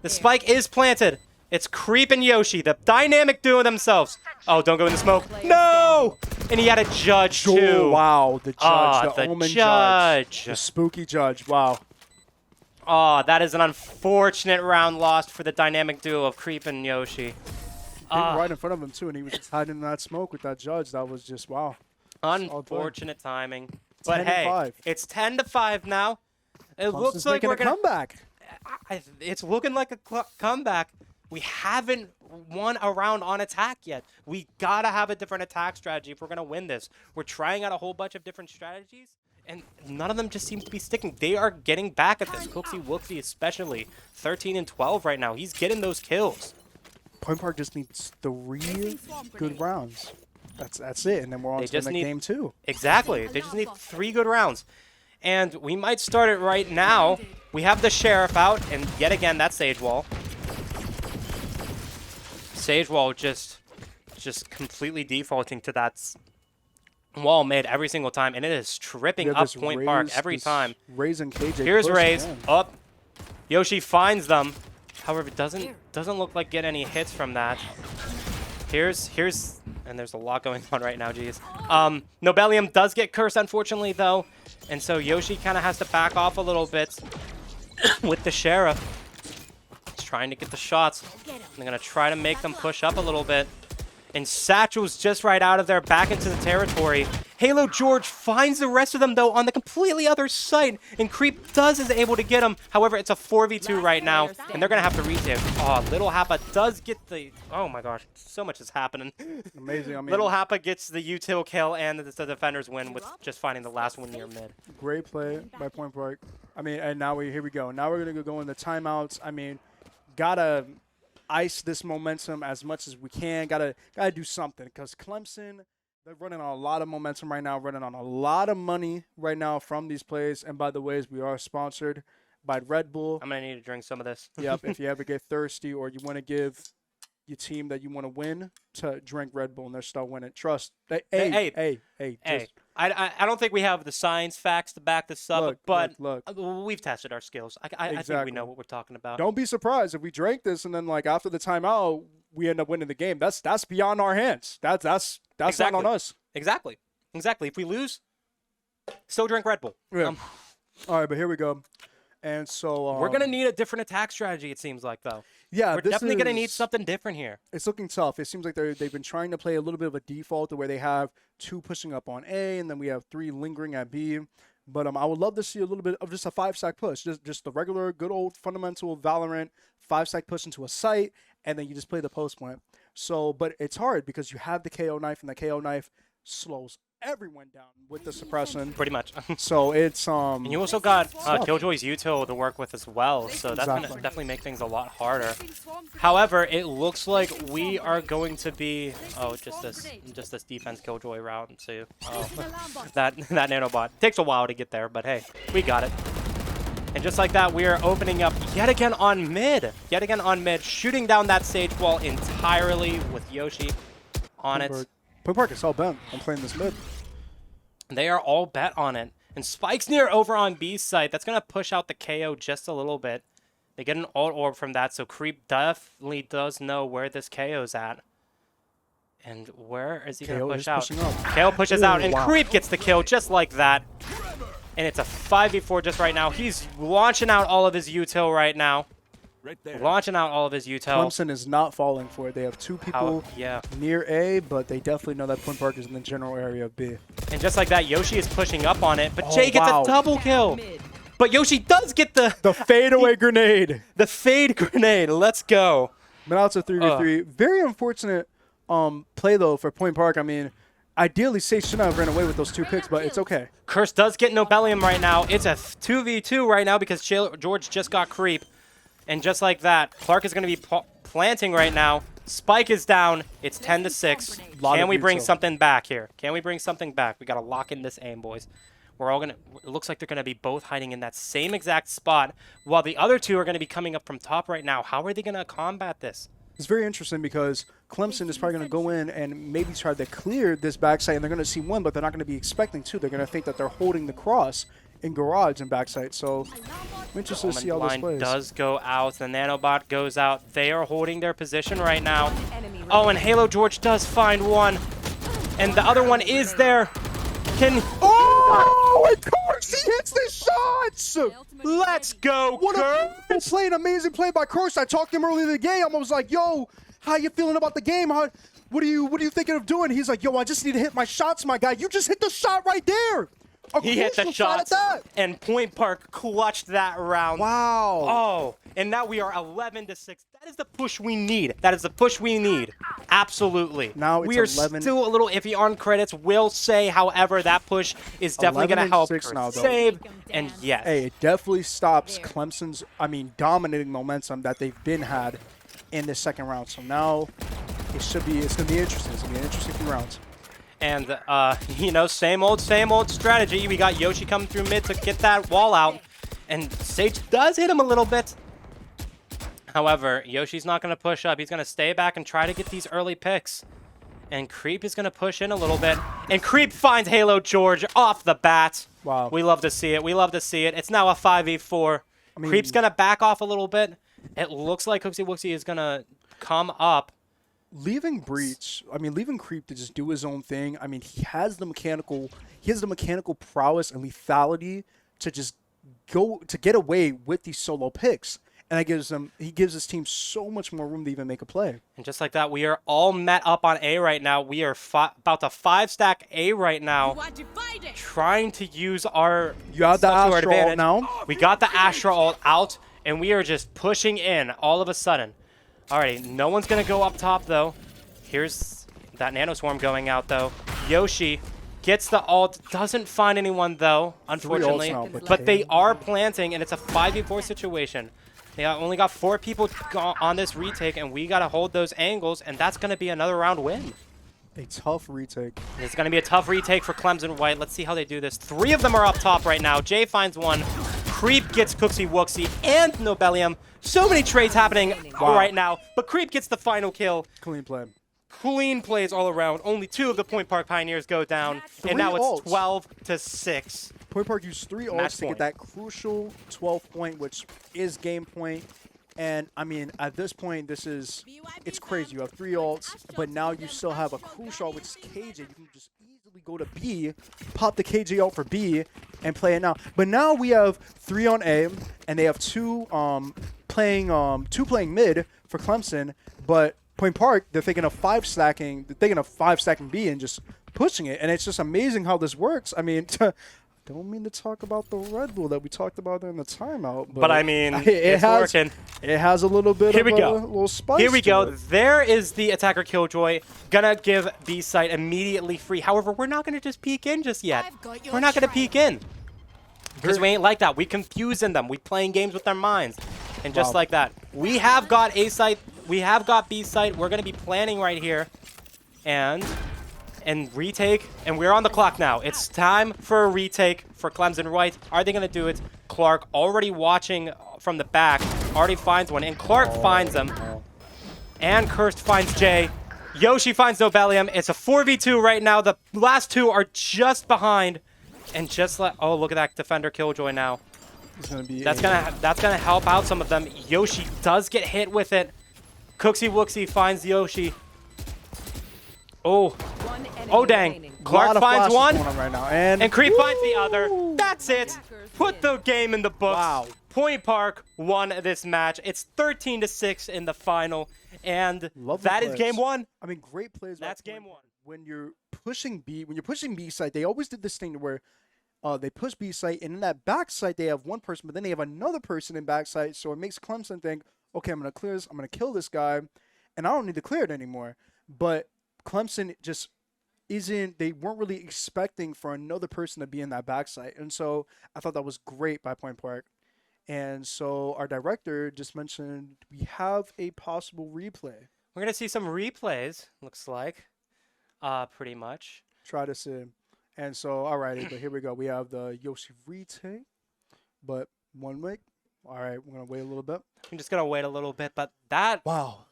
The spike is planted. It's Creep and Yoshi, the dynamic duo themselves. Oh, don't go in the smoke. No! And he had a judge, too. Oh, wow. The judge, the omen judge. The spooky judge. Wow. Oh, that is an unfortunate round lost for the dynamic duo of Creep and Yoshi. Right in front of him, too, and he was just hiding in that smoke with that judge. That was just, wow. Unfortunate timing. But hey, it's 10-5 now. It looks like we're gonna come back. It's looking like a comeback. We haven't won a round on attack yet. We gotta have a different attack strategy if we're gonna win this. We're trying out a whole bunch of different strategies, and none of them just seem to be sticking. They are getting back at this. Cooksy Wooksy especially, 13 and 12 right now. He's getting those kills. Point Park just needs 3 good rounds. That's it, and then we're on to the game 2. Exactly. They just need 3 good rounds. And we might start it right now. We have the Sheriff out, and yet again, that Sage Wall. Sage Wall just completely defaulting to that wall mid every single time, and it is tripping up Point Park every time. Raze and KJ. Here's Raze. Up. Yoshi finds them. However, it doesn't look like get any hits from that. Here's and there's a lot going on right now, geez. Nobelium does get cursed, unfortunately, though. And so Yoshi kind of has to back off a little bit with the Sheriff. He's trying to get the shots. They're going to try to make them push up a little bit. And Satchel's just right out of there, back into the territory. Halo George finds the rest of them, though, on the completely other side. And Creep is able to get him. However, it's a 4v2 right now, and they're going to have to retake. Oh, Little Happa does get the... Oh, my gosh. So much is happening. Amazing. I mean, Little Happa gets the util kill, and the defenders win with just finding the last one near mid. Great play by Point Park. I mean, and now here we go. Now we're going to go into timeouts. I mean, gotta ice this momentum as much as we can. Gotta do something, because Clemson, they're running on a lot of momentum right now, running on a lot of money right now from these plays. And by the way, we are sponsored by Red Bull. I'm gonna need to drink some of this. Yep. If you ever get thirsty or you want to give your team that you want to win to drink Red Bull and they're still winning, trust. Hey. I don't think we have the science facts to back this up, but look. We've tested our skills. I think we know what we're talking about. Don't be surprised if we drank this and then, like, after the timeout, we end up winning the game. That's beyond our hands. That's exactly. not on us. Exactly. If we lose, still drink Red Bull. Yeah. All right, but here we go. And so we're gonna need a different attack strategy. It seems like, though. Yeah, we're definitely gonna need something different here. It's looking tough. It seems like they've been trying to play a little bit of a default, where they have 2 pushing up on A, and then we have 3 lingering at B. But I would love to see a little bit of just a 5-stack push, just the regular, good old fundamental Valorant 5-stack push into a site, and then you just play the post plant. So, but it's hard because you have the KO knife, and the KO knife slows everyone down with the suppression. Pretty much. So it's and you also got Killjoy's util to work with as well, so that's gonna definitely make things a lot harder. However, it looks like we are going to be just this defense Killjoy route too. That nanobot takes a while to get there, but hey, we got it. And just like that, we are opening up yet again on mid, shooting down that stage wall entirely with Yoshi on it. Point Park is all bent on playing this mid. They are all bet on it. And Spike's near over on B's site. That's going to push out the KO just a little bit. They get an ult orb from that, so Creep definitely does know where this KO's at. And where is he going to push out? KO pushes out, and Creep gets the kill just like that. And it's a 5v4 just right now. He's launching out all of his util right now. Launching out all of his util. Clemson is not falling for it. They have 2 people near A, but they definitely know that Point Park is in the general area of B. And just like that, Yoshi is pushing up on it, but Jay gets a double kill. But Yoshi does get the fadeaway grenade. The fade grenade. Let's go. But now it's a 3v3. Very unfortunate play, though, for Point Park. I mean, ideally, Sage should not have ran away with those 2 picks, but it's okay. Curse does get Nobelium right now. It's a 2v2 right now because George just got Creep. And just like that, Clark is going to be planting right now. Spike is down. It's 10-6. Can we bring something back here? Can we bring something back? We got to lock in this aim, boys. We're all going to... It looks like they're going to be both hiding in that same exact spot, while the other 2 are going to be coming up from top right now. How are they going to combat this? It's very interesting because Clemson is probably going to go in and maybe try to clear this backside, and they're going to see 1, but they're not going to be expecting 2. They're going to think that they're holding the cross in garage and backside. So I'm interested to see how this plays. Does go out. The nanobot goes out. They are holding their position right now. Oh, and Halo George does find 1. And the other one is there. Oh, of course he hits the shots! Let's go, what a play, an amazing play by Curse. I talked to him earlier in the game. I was like, yo, how you feeling about the game? What are you thinking of doing? He's like, yo, I just need to hit my shots, my guy. You just hit the shot right there. He hit the shot, and Point Park clutched that round. Wow. Oh, and now we are 11-6. That is the push we need. That is the push we need. Absolutely. Now it's we are still a little iffy on credits. Will say, however, that push is definitely going to help save. And yes. Hey, it definitely stops Clemson's, dominating momentum that they've had in this second round. So now it's going to be interesting. It's going to be an interesting few rounds. And, same old strategy. We got Yoshi coming through mid to get that wall out. And Sage does hit him a little bit. However, Yoshi's not going to push up. He's going to stay back and try to get these early picks. And Creep is going to push in a little bit. And Creep finds Halo George off the bat. Wow. We love to see it. It's now a 5v4. Creep's going to back off a little bit. It looks like Cooksy Wooksy is going to come up. Leaving Breach, leaving Creep to just do his own thing. I mean, he has the mechanical prowess and lethality to just get away with these solo picks. And he gives his team so much more room to even make a play. And just like that, we are all met up on A right now. We are about to 5-stack A right now, trying to use our You have the Astra ult now. We got the Astra ult out, and we are just pushing in all of a sudden. Alrighty, no one's going to go up top, though. Here's that Nano Swarm going out, though. Yoshi gets the ult. Doesn't find anyone, though, unfortunately. Now, but they are planting, and it's a 5v4 situation. They only got 4 people on this retake, and we got to hold those angles, and that's going to be another round win. A tough retake. It's going to be a tough retake for Clemson White. Let's see how they do this. 3 of them are up top right now. Jay finds one. Creep gets Cooksy Wooksy and Nobelium. So many trades happening right now, but Creep gets the final kill. Clean play. Clean plays all around. Only 2 of the Point Park Pioneers go down, and now it's 12-6. Point Park used 3 ults to get that crucial 12 point, which is game point. And, at this point, it's crazy. You have 3 ults, but now you still have a crucial ult, which is KJ. You can just easily go to B, pop the KJ ult for B, and play it now. But now we have 3 on A, and they have 2 playing mid for Clemson. But Point Park, they're thinking of 5-stacking. They're thinking of 5-stacking B and just pushing it. And it's just amazing how this works. Don't mean to talk about the Redbull that we talked about in the timeout, but it's working. It has a little bit of a little spice. Here we go. There is the attacker Killjoy. Gonna give B site immediately free. However, we're not gonna just peek in just yet. We're not gonna peek in because we ain't like that. We confusing them. We playing games with their minds, and just like that, we have got A site. We have got B site. We're gonna be planning right here, and retake, and we're on the clock now. It's time for a retake for Clemson White. Are they going to do it? Clark already watching from the back, already finds one, and Clark finds him. And Cursed finds Jay. Yoshi finds Nobelium. It's a 4v2 right now. The last 2 are just behind, and just like, oh, look at that defender Killjoy now. That's gonna help out some of them. Yoshi does get hit with it. Cooksy Wooksy finds Yoshi. Oh dang. Clark finds one, right now. And Creep finds the other. That's it. Put the game in the books. Wow. Point Park won this match. It's 13-6 in the final, and that is game 1. Great plays. That's game 1. When you're pushing B site, they always did this thing where they push B site, and in that back site they have one person, but then they have another person in back site, so it makes Clemson think, okay, I'm going to clear this, I'm going to kill this guy, and I don't need to clear it anymore. But Clemson just they weren't really expecting for another person to be in that backside. And so I thought that was great by Point Park. And so our director just mentioned we have a possible replay. We're going to see some replays, looks like, pretty much. Try to see. And so, all right, but here we go. We have the Yoshi retake, but 1 week. All right, we're going to wait a little bit. I'm just going to wait a little bit, but that... Wow.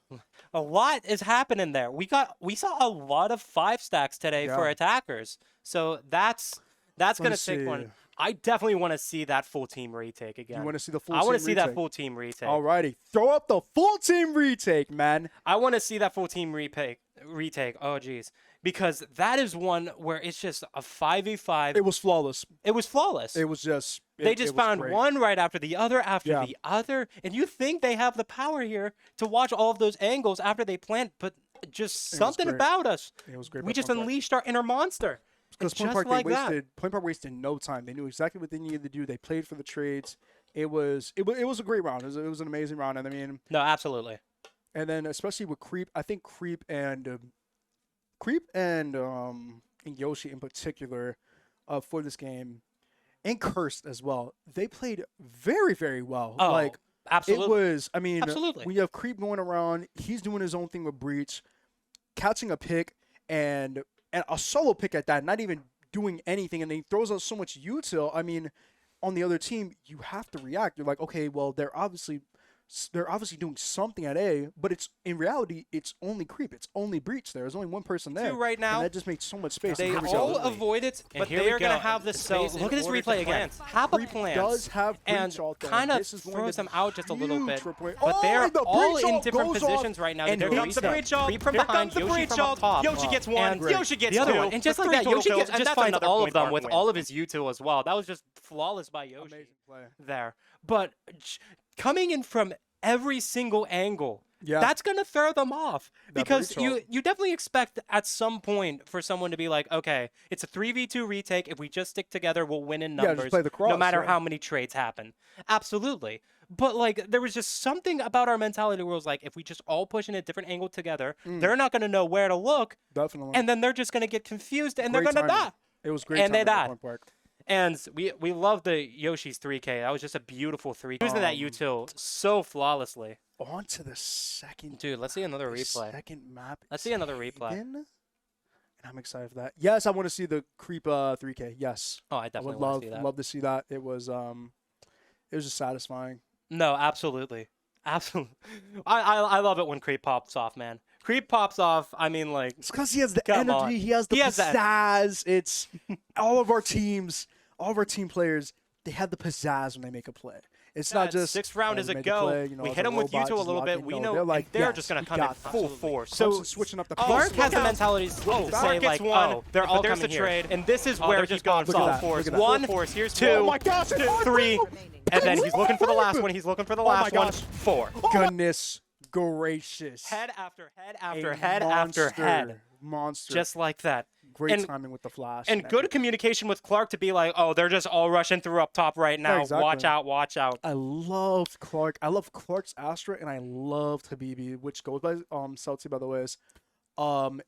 A lot is happening there. We saw a lot of 5 stacks today for attackers. So that's going to take one. I definitely want to see that full team retake again. You want to see the full team retake? I want to see that full team retake. Alrighty. Throw up the full team retake, man. I want to see that full team retake. Oh, geez. Because that is one where it's just a 5v5. It was flawless. It was flawless. It was just... They just found one right after the other the other. And you think they have the power here to watch all of those angles after they plant, but just something about us. It was great. We just unleashed our inner monster. Because Point Park wasted no time. They knew exactly what they needed to do. They played for the trades. It was a great round. It was an amazing round. And no, absolutely. And then especially with Creep, I think Creep and Yoshi in particular for this game, and Cursed as well, they played very, very well. Oh, absolutely. It was, absolutely. When you have Creep going around, he's doing his own thing with Breach, catching a pick and a solo pick at that, not even doing anything, and then he throws out so much util. On the other team, you have to react. You're like, okay, well, they're obviously they're obviously doing something at A, but it's in reality, it's only creep. It's only breach. There's only one person there. Right now, and that just makes so much space. They all avoid it, but they are going to have this So space. look at this replay again. Have a plan. Does have and breach out there. kind of This is throws them out just a little bit. But they're the all breach in ult different goes positions off. right now. And They're here comes the breach ult. Creep from Here behind, comes the Yoshi breach from up ult. top. Yoshi gets one. And Yoshi gets the other two. one. And just For like three that, total Yoshi kills, gets, and just that's finds another all point of them for with win. all of his util as well. That was just flawless by Yoshi. Amazing play. There. But coming in from every single angle, that's going to throw them off. Because you definitely expect at some point for someone to be like, okay, it's a 3v2 retake. If we just stick together, we'll win in numbers. Just play the cross, no matter how many trades happen. Absolutely. But like there was just something about our mentality where it was like, if we just all push in a different angle together, they're not going to know where to look. Definitely. And then they're just going to get confused and they're going to die. It was great. And they died. Park. And we love the Yoshi's 3K. That was just a beautiful 3K. Using that util so flawlessly. On to the second. Dude, let's see another replay. Second map. Let's see another replay. And I'm excited for that. Yes, I want to see the creep 3K. Yes. Oh, I definitely would want to see that. love to see that. It was just satisfying. No, absolutely. Absolutely. I love it when creep pops off, man. Creep pops off. I mean, like, it's because he has the energy. On. He has the pizzazz. It's all of our team players. They have the pizzazz when they make a play. It's not just 6th round is a go. We hit them with util a little bit. We know they're just going to come in full force. So switching up the Clark has the mentality to say like, oh, they're all coming there's a here. trade. And this is where he goes full force. One, here's 2, oh my gosh, 3, and then he's looking for the last one. He's looking for the last one. 4. Goodness gracious. Head after head after head after head. Monster. Just like that. Great timing with the flash. And good communication with Clark to be like, oh, they're just all rushing through up top right now. Exactly. Watch out, watch out. I loved Clark. I love Clark's Astra, and I loved Habibi, which goes by Celti, by the way, is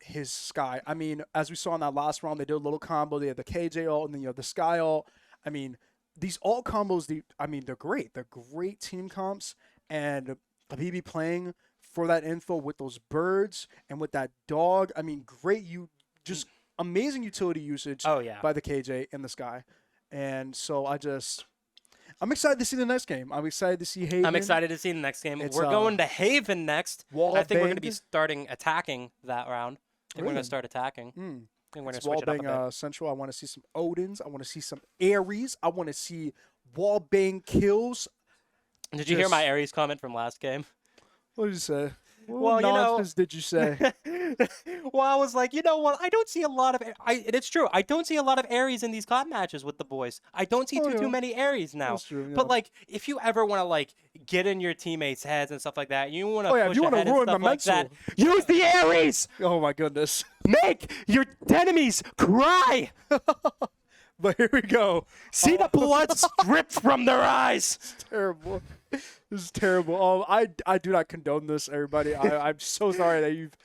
his Sky. I mean, as we saw in that last round, they did a little combo. They had the KJ ult, and then you have the Sky ult. I mean, these ult combos, they're great. They're great team comps, and Habibi playing for that info with those birds and with that dog. I mean, great. Just amazing utility usage by the KJ in the Sky. And so I'm excited to see the next game. I'm excited to see Haven. I'm excited to see the next game. We're going to Haven next. I think we're going to be starting attacking that round. I think we're going to start attacking. I think we're going to switch it up a bit. Central. I want to see some Odins. I want to see some Ares. I want to see wallbang kills. Did you hear my Ares comment from last game? What did you say? What nonsense did you say? Well, I was like, you know what? I don't see a lot of. It's true. I don't see a lot of Ares in these COD matches with the boys. I don't see too many Ares now. That's true, But like, if you ever want to like get in your teammates' heads and stuff like that, you want to push you want ahead to ruin and stuff the like that. mental. Use the Ares. Oh my goodness. Make your enemies cry. But here we go. See the blood strip from their eyes. It's terrible. This is terrible. I do not condone this, everybody. I'm so sorry that you've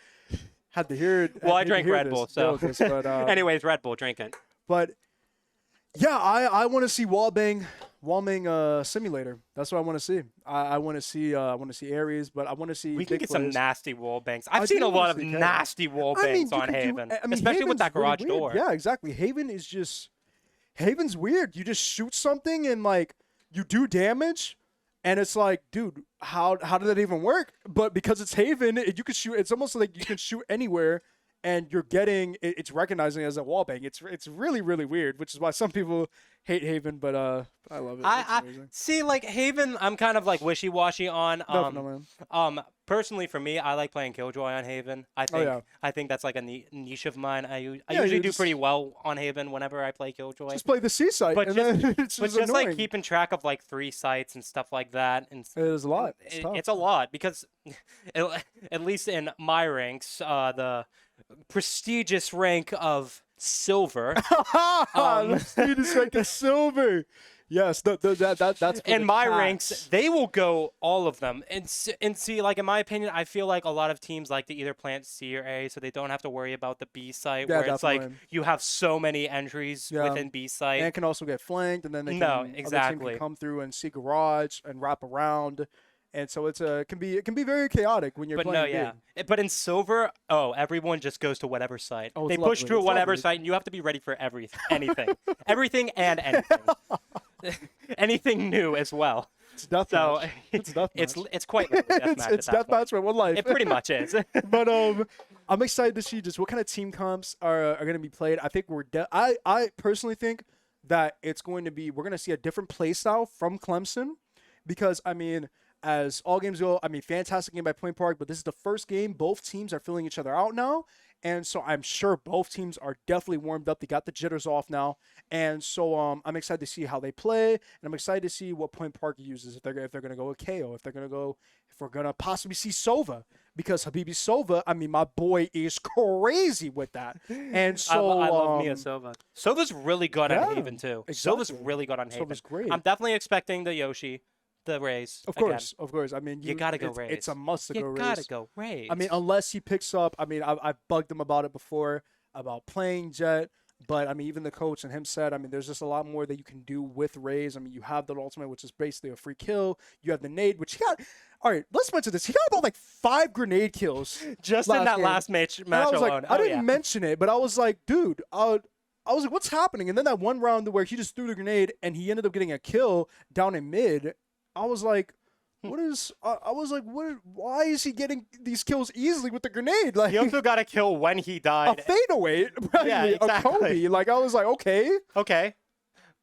had to hear it. Well, I drank Red Bull, so. But, anyways, Red Bull, drink it. But yeah, I want to see wallbang simulator. That's what I want to see. I want to see Ares, but I want to see. We can get some nasty wall bangs. I I've seen a lot of nasty wall bangs on Haven, especially with that garage door. Yeah, exactly. Haven's weird. You just shoot something and like you do damage. And it's like, dude, how did that even work? But because it's Haven, you can shoot. It's almost like you can shoot anywhere, and you're getting. It's recognizing it as a wallbang. It's really really weird, which is why some people hate Haven. But I love it. I see, like Haven, I'm kind of like wishy-washy on. Personally, for me, I like playing Killjoy on Haven. I think that's like a niche of mine. I usually do pretty well on Haven whenever I play Killjoy. Just play the C site, but it's just like keeping track of like 3 sites and stuff like that. And it is a lot. It's a lot because, at least in my ranks, the prestigious rank of Silver. Prestigious rank of Silver. Yes, that's in my ranks. They will go all of them, and see, like in my opinion, I feel like a lot of teams like to either plant C or A, so they don't have to worry about the B site, where it's like you have so many entries within B site, and can also get flanked, and then they other team can come through and see garage and wrap around. And so it can be very chaotic when you're playing. But in Silver, everyone just goes to whatever site. They push through whatever site, and you have to be ready for anything, everything and anything, anything new as well. It's deathmatch. It's deathmatch. It's quite deathmatch. It's deathmatch with one life. It pretty much is. But I'm excited to see just what kind of team comps are going to be played. I think I personally think that we're going to see a different play style from Clemson, because I mean, as all games go, I mean, fantastic game by Point Park, but this is the first game. Both teams are filling each other out now. And so I'm sure both teams are definitely warmed up. They got the jitters off now. And so I'm excited to see how they play. And I'm excited to see what Point Park uses, if they're going to go with KO, if we're going to possibly see Sova. Because Habibi Sova, I mean, my boy is crazy with that. And so I love Mia Sova. Sova's really good on Haven, too. Exactly. Sova's really good on Haven. Sova's great. I'm definitely expecting the Yoshi. The Rays. Of course. I mean, you gotta go Rays. It's a must to go Rays. You gotta go Rays. I mean, unless he picks up. I mean, I've bugged him about it before, about playing Jet. But I mean, even the coach and him said, I mean, there's just a lot more that you can do with Rays. I mean, you have the ultimate, which is basically a free kill. You have the nade, which he got. All right, let's mention this. He got about like 5 grenade kills just in that last match I was alone. Like, I didn't mention it, but I was like, dude, I was like, what's happening? And then that one round where he just threw the grenade and he ended up getting a kill down in mid. I was like, why is he getting these kills easily with the grenade? Like, he also got a kill when he died. A fadeaway, yeah, exactly. A Kobe. Like, I was like, okay.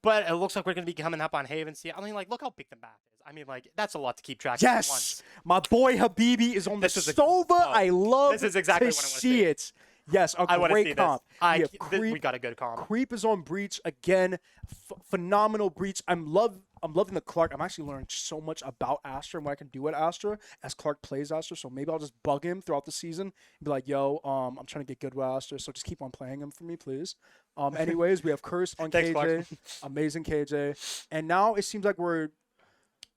But it looks like we're going to be coming up on Haven. See, I mean, like, look how big the map is. I mean, like, that's a lot to keep track of. Yes, my boy Habibi is on the Sova. I love this is exactly to what I want to see it. Yes, a great comp. We got a good comp. Creep is on Breach again. Phenomenal Breach. I'm loving the Clark. I'm actually learning so much about Astra and what I can do at Astra as Clark plays Astra. So maybe I'll just bug him throughout the season and be like, yo, I'm trying to get good with Astra, so just keep on playing him for me, please. Anyways, we have Curse on Thanks, KJ. Clark. Amazing KJ. And now it seems like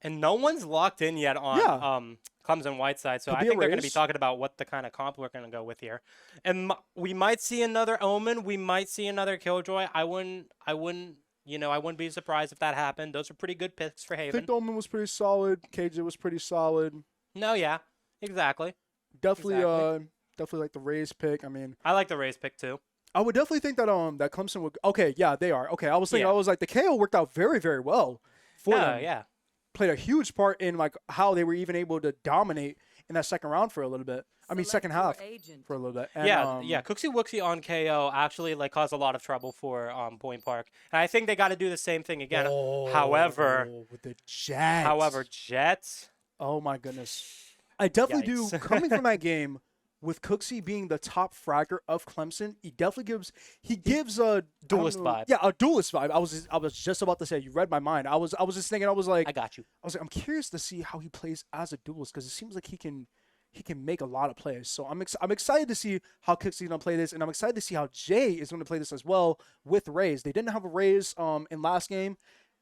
and no one's locked in yet on Clemson Whiteside, so I think they're going to be talking about what the kind of comp we're going to go with here. And we might see another Omen. We might see another Killjoy. I wouldn't be surprised if that happened. Those are pretty good picks for Haven. I think Omen was pretty solid. KJ was pretty solid. No, yeah, exactly. Definitely like the Rays pick. I mean, I like the Rays pick too. I would definitely think that that Clemson would. Okay, yeah, they are. Okay, I was thinking, I was like, the KO worked out very, very well for them. Yeah. Played a huge part in like how they were even able to dominate in that second round for a little bit. I mean, second half for a little bit. And, Cooksy Wooksy on KO actually like caused a lot of trouble for Point Park, and I think they got to do the same thing again. However, with the Jets. Jets. Oh my goodness, I definitely do. Coming from that game, with Cooksy being the top fragger of Clemson, he gives a duelist vibe. Yeah, a duelist vibe. I was just about to say, you read my mind. I was just thinking, I was like, I got you. I was like, I'm curious to see how he plays as a duelist, because it seems like he can make a lot of plays. So I'm excited to see how Cooksy's going to play this, and I'm excited to see how Jay is going to play this as well with Rays. They didn't have a Rays in last game,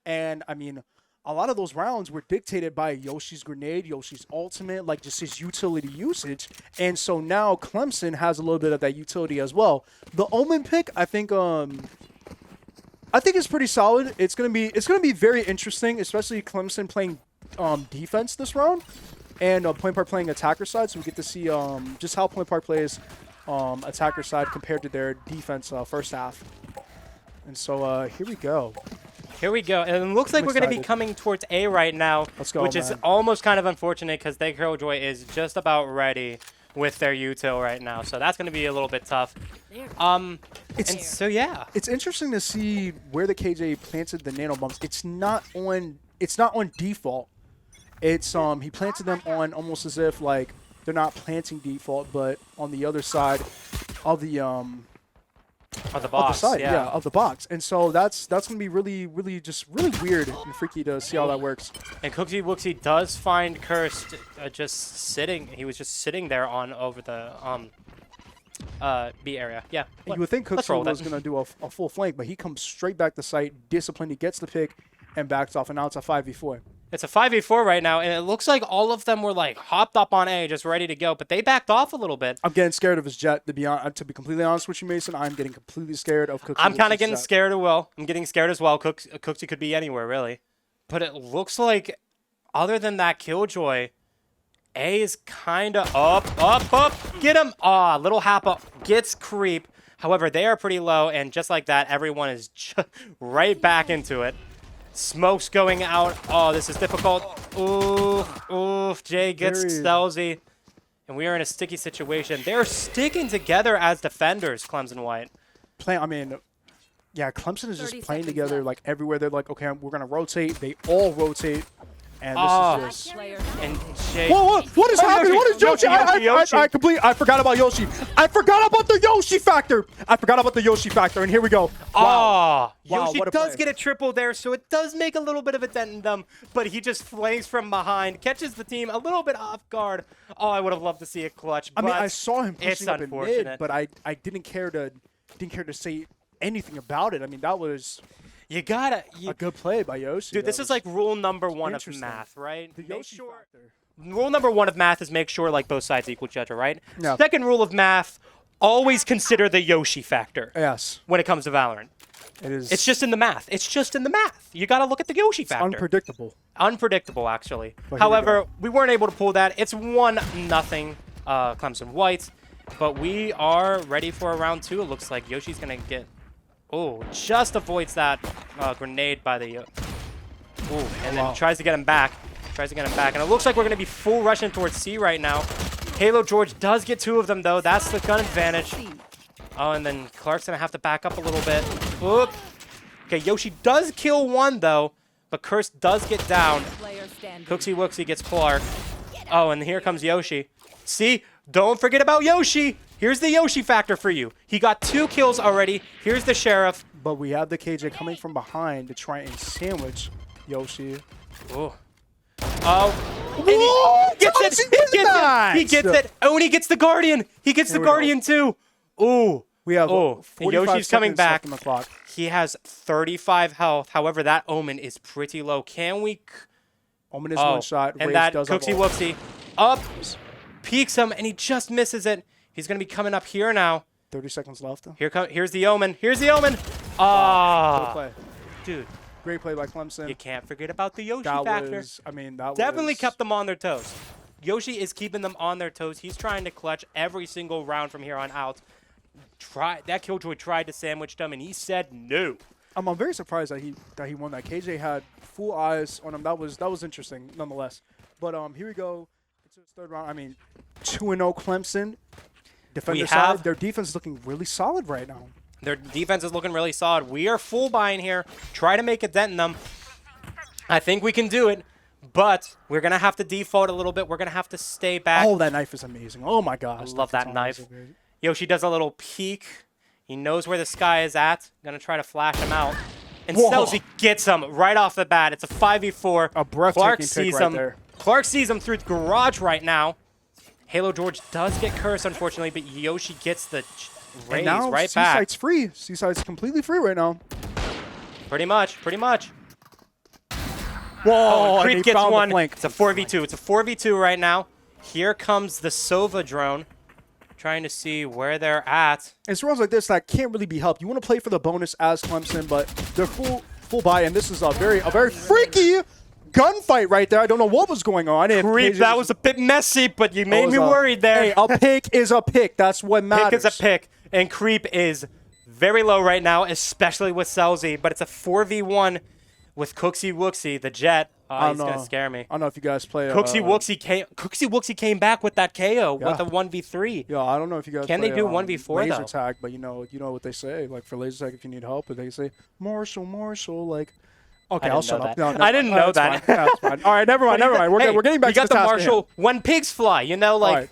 and I mean, a lot of those rounds were dictated by Yoshi's grenade, Yoshi's ultimate, like just his utility usage. And so now Clemson has a little bit of that utility as well. The Omen pick, I think it's pretty solid. It's gonna be very interesting, especially Clemson playing defense this round, and Point Park playing attacker side. So we get to see just how Point Park plays attacker side compared to their defense first half. And so here we go. Here we go. And it looks like we're going to be coming towards A right now, which is almost kind of unfortunate because their Killjoy is just about ready with their util right now. So that's going to be a little bit tough. It's interesting to see where the KJ planted the nano bombs. It's not on default. It's he planted them on almost as if like they're not planting default, but on the other side of the box, of the box. And so that's going to be really weird and freaky to see how that works. And Cooksy Wooksy does find Cursed just sitting. He was just sitting there over the B area. Yeah. You would think Cooksy was going to do a full flank, but he comes straight back to site, disciplined. He gets the pick and backs off, and now it's a 5v4. It's a 5v4 right now, and it looks like all of them were like hopped up on A, just ready to go, but they backed off a little bit. I'm getting scared of his jet, to be completely honest with you, Mason. I'm getting completely scared of Cooksy. I'm kind of getting scared as well. I'm getting scared as well. Cooksy could be anywhere, really. But it looks like, other than that Killjoy, A is kind of up. Get him. Little Happa gets creep. However, they are pretty low, and just like that, everyone is right back into it. Smoke's going out. Oh, this is difficult. Ooh, Jay gets Stelzy. And we are in a sticky situation. They're sticking together as defenders, Clemson White. Yeah, Clemson is just playing together like everywhere. They're like, okay, we're going to rotate. They all rotate. And this is just... And Jay... Whoa, what is happening? What is Yoshi? I forgot about Yoshi. I forgot about the Yoshi factor. And here we go. Wow. Yoshi does get a triple there, so it does make a little bit of a dent in them, but he just flames from behind, catches the team a little bit off guard. Oh, I would have loved to see a clutch, but I saw him pushing up in mid, but I didn't care to say anything about it. I mean, that was... a good play by Yoshi. Dude, this is like rule number 1 of math, right? Rule number 1 of math is make sure like both sides equal each other, right? Yeah. Second rule of math, always consider the Yoshi factor. Yes. When it comes to Valorant. It is. It's just in the math. You got to look at the Yoshi factor. Unpredictable. Unpredictable, actually. However, we weren't able to pull that. It's 1-0 Clemson White, but we are ready for a round 2. It looks like Yoshi's going to get... Oh, just avoids that grenade by the... and then tries to get him back. And it looks like we're going to be full rushing towards C right now. Halo George does get 2 of them, though. That's the gun advantage. Oh, and then Clark's going to have to back up a little bit. Oop. Okay, Yoshi does kill 1, though. But Curse does get down. Cooksy Wooksy gets Clark. Oh, and here comes Yoshi. See? Don't forget about Yoshi. Here's the Yoshi factor for you. He got 2 kills already. Here's the Sheriff. But we have the KJ coming from behind to try and sandwich Yoshi. Oh. And he gets it. He gets it. Oh, and he gets the Guardian. He gets the Guardian too. Ooh. We have and Yoshi's coming back. He has 35 health. However, that Omen is pretty low. Can we... Omen is one shot. And that Cooksy Wooksy up, peeks him, and he just misses it. He's going to be coming up here now. 30 seconds left. Here's the Omen. Ah. Dude. Great play by Clemson. You can't forget about the Yoshi factor. That definitely kept them on their toes. Yoshi is keeping them on their toes. He's trying to clutch every single round from here on out. That Killjoy tried to sandwich them, and he said no. I'm very surprised that he won that. KJ had full eyes on him. That was interesting, nonetheless. But here we go. It's the 3rd round. 2-0 Clemson. Defender side, their defense is looking really solid right now. Their defense is looking really solid. We are full buying here. Try to make a dent in them. I think we can do it, but we're going to have to default a little bit. We're going to have to stay back. Oh, that knife is amazing. Oh, my gosh. I love that knife. Yoshi does a little peek. He knows where the sky is at. Going to try to flash him out. And Stelzy gets him right off the bat. It's a 5v4. A breathtaking pick right there. Clark sees him through the garage right now. Halo George does get cursed, unfortunately, but Yoshi gets the raise right back. Seaside's free. Seaside's completely free right now. Pretty much. Whoa, Creep gets 1. It's a 4v2. It's a 4v2 right now. Here comes the Sova drone, trying to see where they're at. It's rounds like this that can't really be helped. You want to play for the bonus as Clemson, but they're full buy, and this is a very freaky gunfight right there. I don't know what was going on. Creep, that was a bit messy, but you made me worried there. Hey, a pick is a pick. That's what matters. Pick is a pick, and Creep is very low right now, especially with Stelzy, but it's a 4v1 with Cooksy Wooksy, the Jet. He's going to scare me. I don't know if you guys play... Cooksy Wooksy came back with that KO with a 1v3. Yeah, I don't know if you guys Can play, they do 1v4, laser though? tag, but you know what they say. Like, for laser tag, if you need help, they say, Marshall, like... Okay, I'll shut up. I didn't know that. That's fine. All right, never mind. We're getting back to the task. You got the Marshall when pigs fly, like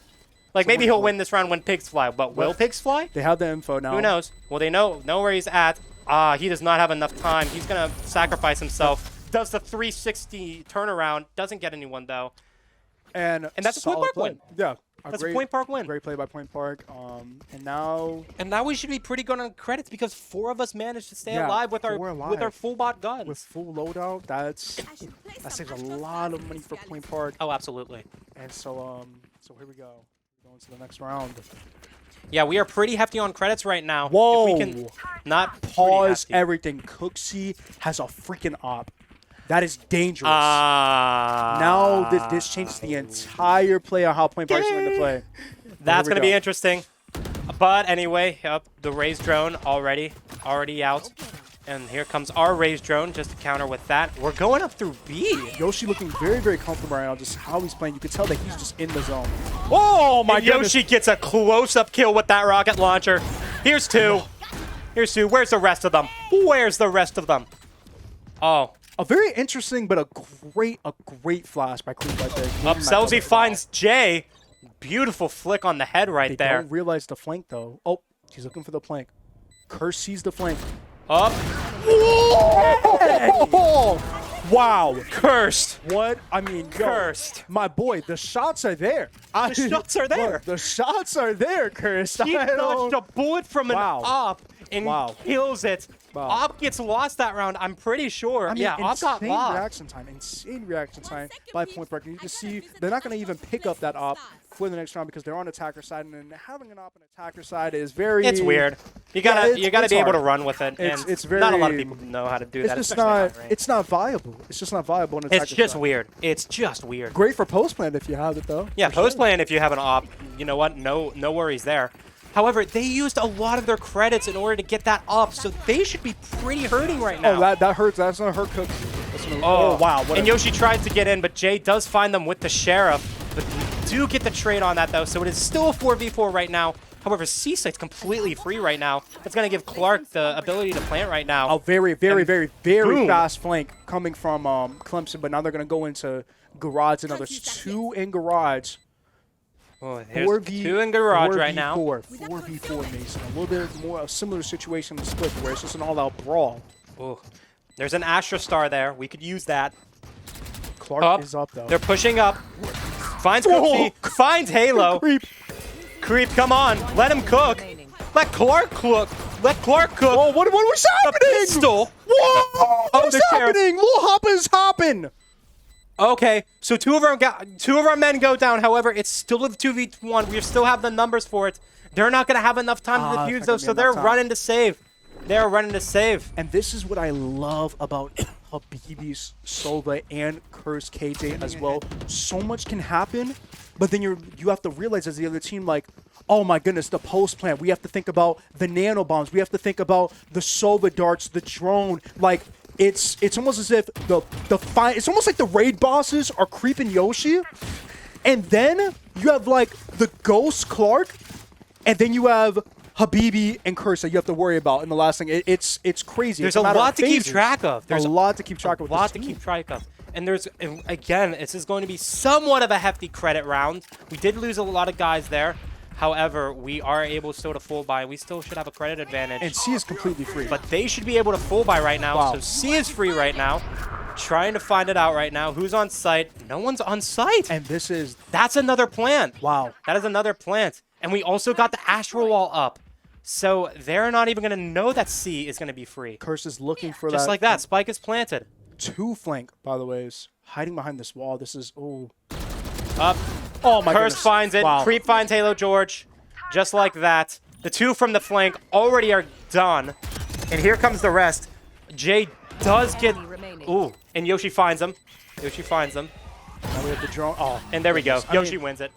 so maybe he'll win this round when pigs fly. But will pigs fly? They have the info now. Who knows? Well, they know where he's at. He does not have enough time. He's going to sacrifice himself. Does the 360 turnaround. Doesn't get anyone, though. And that's a Point Park win. Yeah. That's a Point Park win. Great play by Point Park. And now we should be pretty good on credits because 4 of us managed to stay alive with our full bot guns. With full loadout, that saves a lot of money for Point Park. Oh, absolutely. And so here we go. Going to the next round. Yeah, we are pretty hefty on credits right now. Whoa! If we can not pause everything. Cooksy has a freaking op. That is dangerous. Now this changes the entire play on how Point Park's going to play. That's going to be interesting. But anyway, the raised drone already out. And here comes our raised drone just to counter with that. We're going up through B. Yoshi looking very, very comfortable right now, just how he's playing. You can tell that he's just in the zone. Oh, my goodness. Yoshi gets a close-up kill with that rocket launcher. Here's 2. Here's 2. Where's the rest of them? Where's the rest of them? Oh. A very interesting, but a great flash by Clean right there. Up, Selzy finds Jay. Beautiful flick on the head right there. They don't realize the flank, though. Oh, he's looking for the flank. Curse sees the flank. Up. Oh! Wow. Cursed. What? I mean, Cursed. My boy, the shots are there. The shots are there. Look, the shots are there, Cursed. He dodged a bullet from an op and kills it. Wow. Op gets lost that round, I'm pretty sure. I mean, yeah, Op got lost. Insane reaction time by Point Break. And you can see they're not going to even pick up that op for the next round because they're on attacker side, and then having an op on attacker side is very. It's weird. You gotta be able to run with it. It's very. Not a lot of people know how to do that. It's not viable. It's just not viable on attacker It's just side. weird. It's just weird. Great for post plan if you have it though. Yeah, post plan if you have an op. You know what? No worries there. However, they used a lot of their credits in order to get that up, so they should be pretty hurting right now. Oh, that hurts. That's gonna hurt Cook. Oh, wow. And Yoshi tries to get in, but Jay does find them with the Sheriff. But do get the trade on that, though, so it is still a 4v4 right now. However, C-Site's completely free right now. That's going to give Clark the ability to plant right now. A very fast flank coming from Clemson, but now they're going to go into Garage, and there's 2 in Garage. Oh, 2 in Garage right now. 4v4, Mason. A little bit more a similar situation in the split where it's just an all-out brawl. Ooh. There's an Astra Star there. We could use that. Clark is up, though. They're pushing up. Finds Cookie. Finds Halo. Creep, come on. Let him cook. Let Clark cook. Let Clark cook. Oh, what was happening? The pistol. Whoa! What's happening? Lil Hoppa's hopping. Okay, so two of our men go down. However, it's still a 2v1. We still have the numbers for it. They're not going to have enough time to defuse, though, so they're running to save. They're running to save. And this is what I love about Habibi's Sova and Curse KJ as well. So much can happen, but then you have to realize as the other team, like, oh my goodness, the post plant. We have to think about the nano bombs. We have to think about the Sova darts, the drone. Like, it's almost as if it's almost like the raid bosses are creeping Yoshi, and then you have like the Ghost Clark, and then you have Habibi and Curse that you have to worry about in the last thing. It's crazy. There's a lot to keep track of. There's a lot to keep track of. And there's, again, this is going to be somewhat of a hefty credit round. We did lose a lot of guys there. However, we are able still to full buy. We still should have a credit advantage. And C is completely free. But they should be able to full buy right now. Wow. So C is free right now. Trying to find it out right now. Who's on site? No one's on site. And that's another plant. Wow. That is another plant. And we also got the Astral Wall up. So they're not even going to know that C is going to be free. Curse is looking for that. Just like that. Spike is planted. 2 flank, by the way, is hiding behind this wall. This is, up. Oh my Curse goodness. Finds it. Wow. Creep finds Halo George. Just like that. The 2 from the flank already are done. And here comes the rest. Jay does get... Ooh. And Yoshi finds him. Now we have the drone. Oh. And there we go. Yoshi wins it.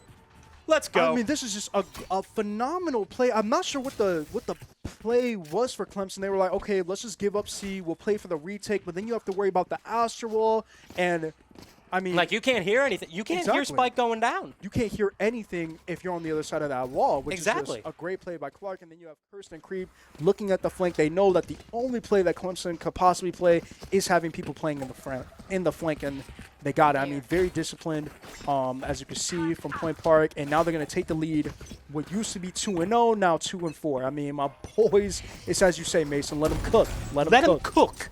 Let's go. I mean, this is just a phenomenal play. I'm not sure what the play was for Clemson. They were like, okay, let's just give up C. We'll play for the retake. But then you have to worry about the Astral Wall. And... I mean, like, you can't hear anything. You can't hear Spike going down. You can't hear anything if you're on the other side of that wall, which is just a great play by Clark. And then you have Kirsten and Creep looking at the flank. They know that the only play that Clemson could possibly play is having people playing in the flank, and they got it. I mean, very disciplined, as you can see from Point Park. And now they're going to take the lead. What used to be 2-0, now 2-4. I mean, my boys, it's as you say, Mason, let them cook. Let them cook.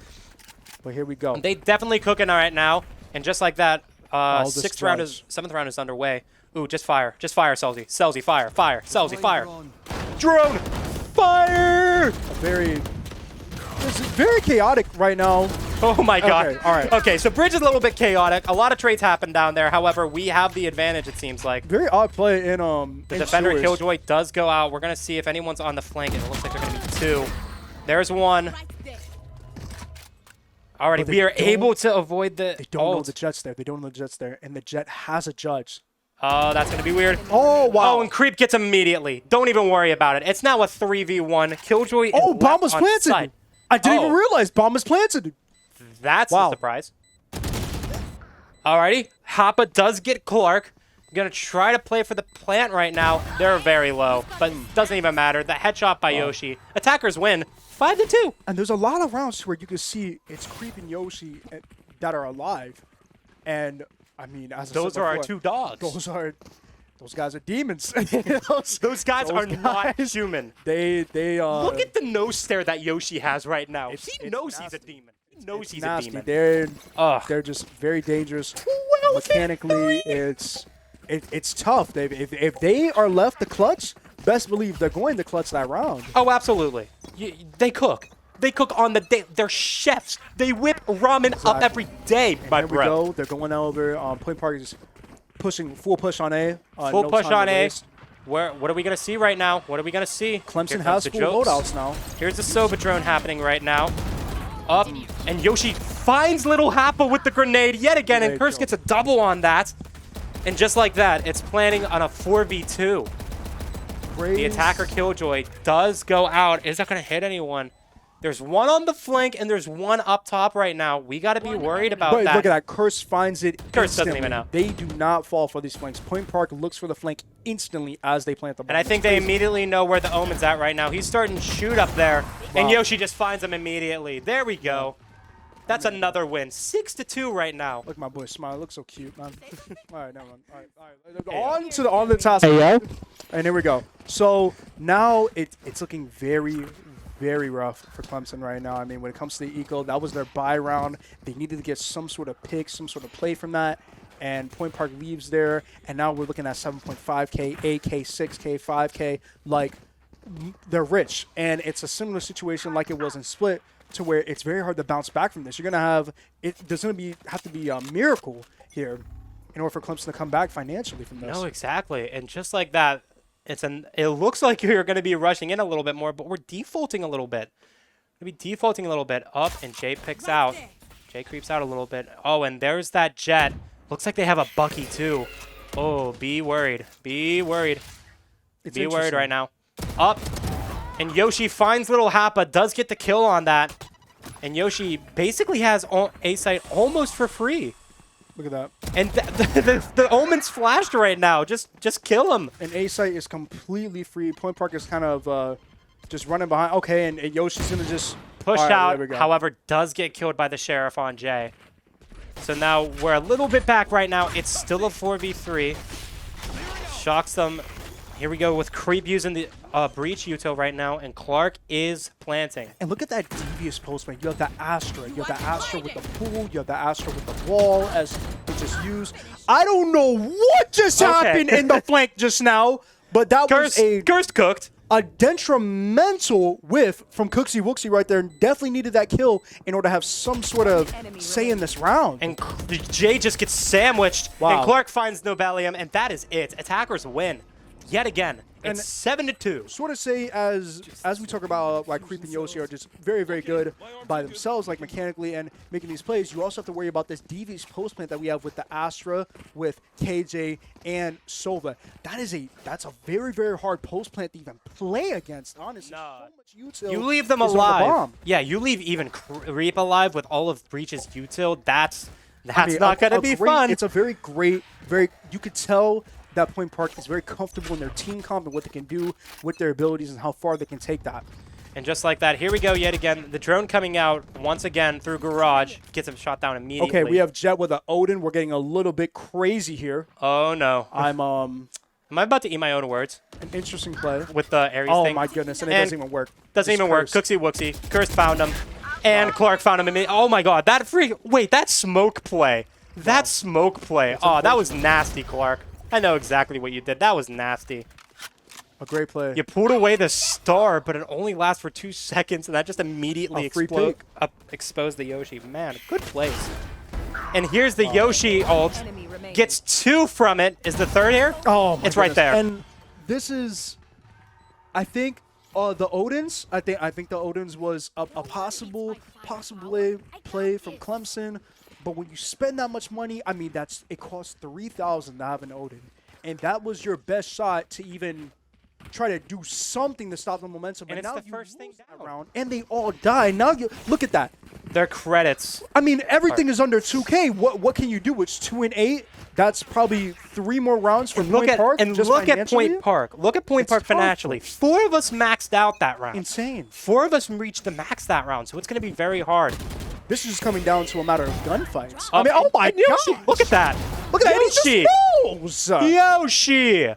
But here we go. They definitely cooking right now. And just like that, 7th round is underway. Ooh, just fire. Just fire, Selzy. Selzy, fire. Fire. Selzy, fire. Drone! Fire! It's very chaotic right now. Oh my god. Okay, all right. Okay, so Bridge is a little bit chaotic. A lot of trades happen down there. However, we have the advantage, it seems like. Very odd play in the defender Killjoy does go out. We're going to see if anyone's on the flank, and it looks like they're going to be 2. There's 1. Alrighty, we are able to avoid the They don't know the Jet's there. They don't know the Jet's there. And the Jet has a judge. Oh, that's going to be weird. Oh, wow. Oh, and Creep gets him immediately. Don't even worry about it. It's now a 3v1. Killjoy is bomb was planted. Site. I didn't even realize bomb is planted. That's a surprise. Alrighty, Hoppa does get Clark. Gonna try to play for the plant right now. They're very low, but doesn't even matter. The headshot by Yoshi. Attackers win 5-2. And there's a lot of rounds where you can see it's creeping Yoshi that are alive. And I mean, as those are our two dogs. Those guys are demons. those guys are not human. They look at the nose stare that Yoshi has right now. He knows he's a demon. He knows he's a demon. They're just very dangerous. Mechanically, it's tough. If they are left the clutch, best believe they're going to clutch that round. Oh, absolutely. They cook. They cook on the day. They're chefs. They whip ramen up every day, my bro. Here we go. They're going over. Point Park is pushing full push on A. Full push on A. What are we going to see right now? What are we going to see? Clemson has full loadouts now. Here's the Soba drone happening right now. Up, and Yoshi finds little Happa with the grenade yet again, and Curse gets a double on that. And just like that, it's planning on a 4v2. The attacker Killjoy does go out. Is that going to hit anyone? There's one on the flank, and there's one up top right now. We got to be worried about that. Look at that. Curse finds it Curse doesn't even know. They do not fall for these flanks. Point Park looks for the flank instantly as they plant the bomb. And I think they immediately know where the Omen's at right now. He's starting to shoot up there, and Yoshi just finds him immediately. There we go. That's another win. 6-2 right now. Look, my boy Smile. Looks so cute, man. All right, never mind. All right. On the task. And here we go. So now it's looking very, very rough for Clemson right now. I mean, when it comes to the eco, that was their bye round. They needed to get some sort of pick, some sort of play from that. And Point Park leaves there. And now we're looking at 7.5K, 8K, 6K, 5K. Like, they're rich. And it's a similar situation like it was in Split, to where it's very hard to bounce back from this. You're gonna have it. There's gonna have to be a miracle here in order for Clemson to come back financially from this. No, exactly. And just like that, it looks like you're gonna be rushing in a little bit more, but we're defaulting a little bit. We're defaulting a little bit up, and Jay picks out. Jay creeps out a little bit. Oh, and there's that Jet. Looks like they have a Bucky too. Oh, be worried. Be worried. Be worried right now. Up. And Yoshi finds little Happa, does get the kill on that. And Yoshi basically has A-Site almost for free. Look at that. And the Omen's flashed right now. Just kill him. And A-Site is completely free. Point Park is kind of just running behind. Okay, and Yoshi's going to just push out. However, does get killed by the Sheriff on Jay. So now we're a little bit back right now. It's still a 4v3. Shocks them. Here we go with Creep using the Breach util right now, and Clark is planting. And look at that devious postman. You have the Astra. You have the Astra with the pool. You have the Astra with the wall as it just used. I don't know what just happened in the flank just now, but that was a detrimental whiff from Cooksy Wooksy right there. Definitely needed that kill in order to have some sort of say in this round. And Jay just gets sandwiched, and Clark finds Nobelium, and that is it. Attackers win. Yet again, it's 7-2. Sort of say as we talk about like Creep and Yoshi are just very, very good by themselves, like mechanically and making these plays. You also have to worry about this devious post plant that we have with the Astra, with KJ and Sova. That's a very, very hard post plant to even play against. Honestly, so much util. You leave them alive. Yeah, you leave even Creep alive with all of Breach's util. That's not gonna be fun. It's a very great, you could tell that Point Park is very comfortable in their team comp and what they can do with their abilities and how far they can take that. And just like that, here we go yet again. The drone coming out once again through Garage. Gets him shot down immediately. Okay, we have Jet with an Odin. We're getting a little bit crazy here. Oh, no. Am I about to eat my own words? An interesting play. With the Ares thing. Oh, my goodness. And it doesn't even work. Doesn't even work. Cooksy Wooksy. Curse found him. And Clark found him. Oh, my God. Wait, that smoke play. That smoke play. Oh, that was nasty, Clark. I know exactly what you did. That was nasty. A great play. You pulled away the star, but it only lasts for 2 seconds, and that just immediately exposed the Yoshi. Man, good plays. And here's the Yoshi ult. Gets 2 from it. Is the third here? Oh, my It's right there. And this is, I think, the Odins. I think the Odins was a possible play from Clemson. But when you spend that much money, I mean, it costs $3,000 to have an Odin. And that was your best shot to even try to do something to stop the momentum. And but now it's the first thing down. Round, and they all die. Now you look at that. Their credits. I mean, everything is under 2K. What can you do? It's 2-8. That's probably 3 more rounds for Point Park. And look at Point Park. Look at Point Park financially. 4 of us maxed out that round. Insane. 4 of us reached the max that round, so it's going to be very hard. This is just coming down to a matter of gunfights. I mean, oh my god! Look at that! Look at Yoshi! Yoshi!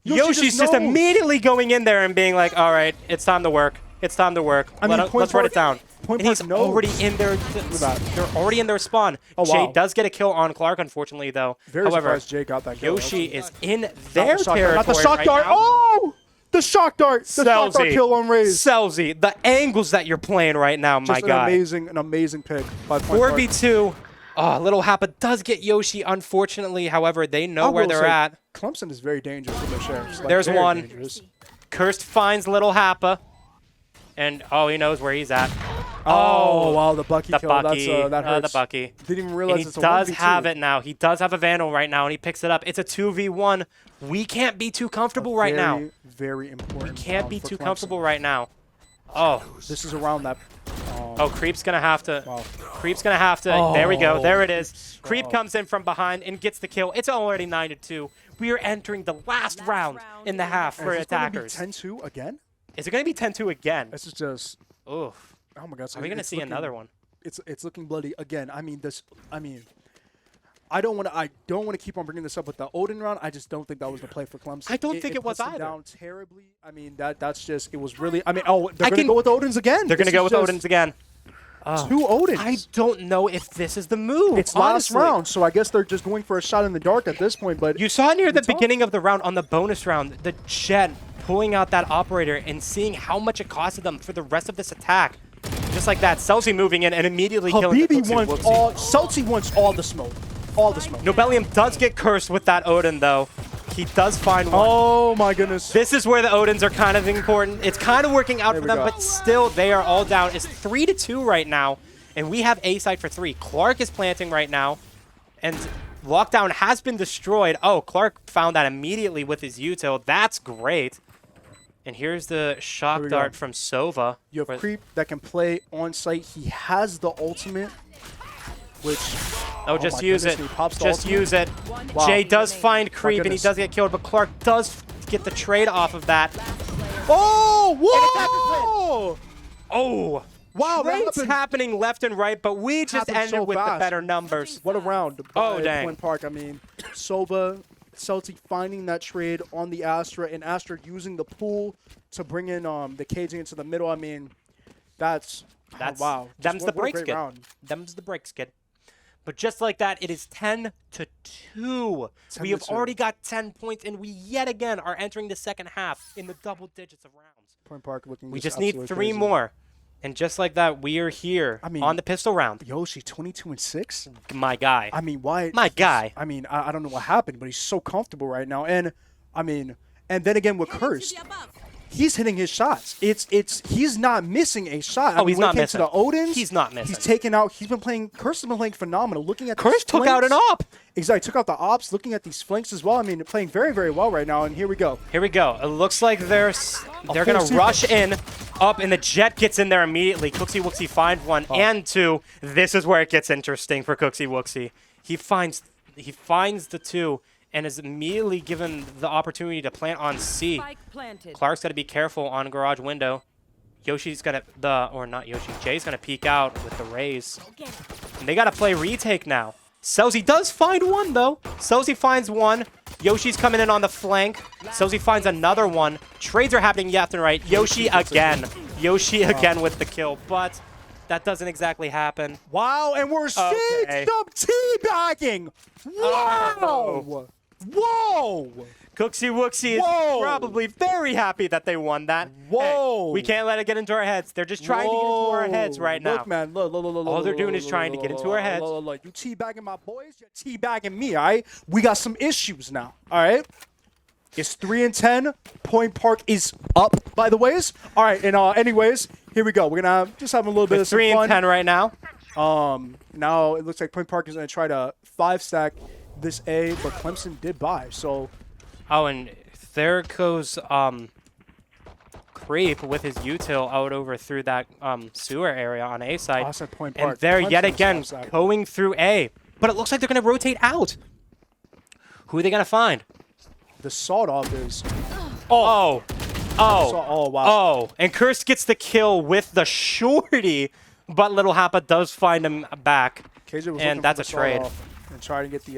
Yoshi's just immediately going in there and being like, all right, it's time to work. It's time to work. Let's write it down. And he's already in their. They're already in their spawn. Jay does get a kill on Clark, unfortunately, though. Very surprised Jay got that kill. Yoshi is in their territory. Not the shock dart. Oh! The shock dart. The shock dart kill on Raze. Selzy, the angles that you're playing right now, my guy. An amazing pick by Point 4v2. Oh, Little Happa does get Yoshi, unfortunately. However, they know where they're at. Clemson is very dangerous with their shares. Like, there's one. Dangerous. Cursed finds Little Happa. And, he knows where he's at. Oh, wow, the Bucky kill. That hurts. The Bucky. Didn't even realize and it's a 1v2. He does have it now. He does have a Vandal right now, and he picks it up. It's a 2v1. We can't be too comfortable right now. Very important. We can't be too comfortable right now. Oh. This is around that. Creep's going to have to. Wow. Creep's going to have to. There we go. There it is. Creep comes in from behind and gets the kill. It's already 9-2. We are entering the last round in the half for attackers. Is it going to be 10-2 again? Is it going to be 10-2 again? This is just. Oof. Oh my God! So are we going to see another one? It's looking bloody again. I mean, I don't want to keep on bringing this up with the Odin round. I just don't think that was the play for Clemson. I don't think it was either. Down terribly. I mean, that's just it was really. I mean, they're going to go with Odins again. They're going to go with Odins again. 2 Odins. I don't know if this is the move. It's last round, so I guess they're just going for a shot in the dark at this point. But you saw near the beginning of the round on the bonus round, the Jet pulling out that operator and seeing how much it costed them for the rest of this attack. Just like that, Selzy moving in and immediately killing the Selzy wants all the smoke. All the smoke. Nobelium does get cursed with that Odin, though. He does find one. Oh, my goodness. This is where the Odins are kind of important. It's kind of working out for them, but still, they are all down. It's 3-2 right now, and we have A side for 3. Clark is planting right now, and Lockdown has been destroyed. Oh, Clark found that immediately with his util. That's great. And here's the shock dart from Sova. You have Creep that can play on site. He has the ultimate, which... Oh, just use it. Just use it. Wow. Jay does find Creep, and he does get killed, but Clark does get the trade off of that. Oh! Whoa! Oh! Wow, trades happening left and right, but we just ended with the better numbers. What a round. Oh, dang. Point Park, I mean, Sova... Celtic finding that trade on the Astra, and Astra using the pool to bring in the caging into the middle. I mean, that's wow. Them's the breaks, kid. Them's the breaks, kid. But just like that, it is 10-2. We have already got 10 points, and we yet again are entering the second half in the double digits of rounds. Point Park looking. We just need 3 more. And just like that, we are here on the pistol round. Yoshi, 22-6? My guy. I mean, why? My guy. I mean, I don't know what happened, but he's so comfortable right now. And, I mean, and then again with Cursed, he's hitting his shots. He's not missing a shot. He's not missing. To the Odins, he's not missing. He's taken out. He's been playing. Cursed has been playing phenomenal. Looking at Cursed took out an op. Exactly, took out the ops. Looking at these flanks as well. I mean, playing very, very well right now. And here we go. Here we go. It looks like they're gonna rush in, up, and the Jet gets in there immediately. Cooksy Wooksy finds 1 and 2. This is where it gets interesting for Cooksy Wooksy. He finds the 2. And is immediately given the opportunity to plant on C. Clark's got to be careful on garage window. Yoshi's gonna not Yoshi. Jay's gonna peek out with the Raze. And they gotta play retake now. Selzy does find 1 though. Selzy finds 1. Yoshi's coming in on the flank. Selzy finds another 1. Trades are happening left and right. Yoshi again. Yoshi again with the kill, but that doesn't exactly happen. Wow, and we're seeing some teabagging. Wow. Whoa! Cooksy Wooksy is probably very happy that they won that. Whoa! Hey, we can't let it get into our heads. They're just trying to get into our heads right now. Look, man, look. All they're doing is trying to get into our heads. You teabagging my boys, you're teabagging me, all right? We got some issues now, all right? It's 3-10. Point Park is up, by the ways. All right, and anyways, here we go. We're going to just have a little bit of some fun. 3-10 right now. Now it looks like Point Park is going to try to 5-stack this A, but Clemson did buy, so... Oh, and there goes Creep with his util out over through that sewer area on A side. Awesome point and they're yet again going through A. But it looks like they're going to rotate out. Who are they going to find? The sawed-off is... Oh. Oh, wow. Oh, and Curse gets the kill with the shorty, but Little Happa does find him back. And that's a trade. And try to get the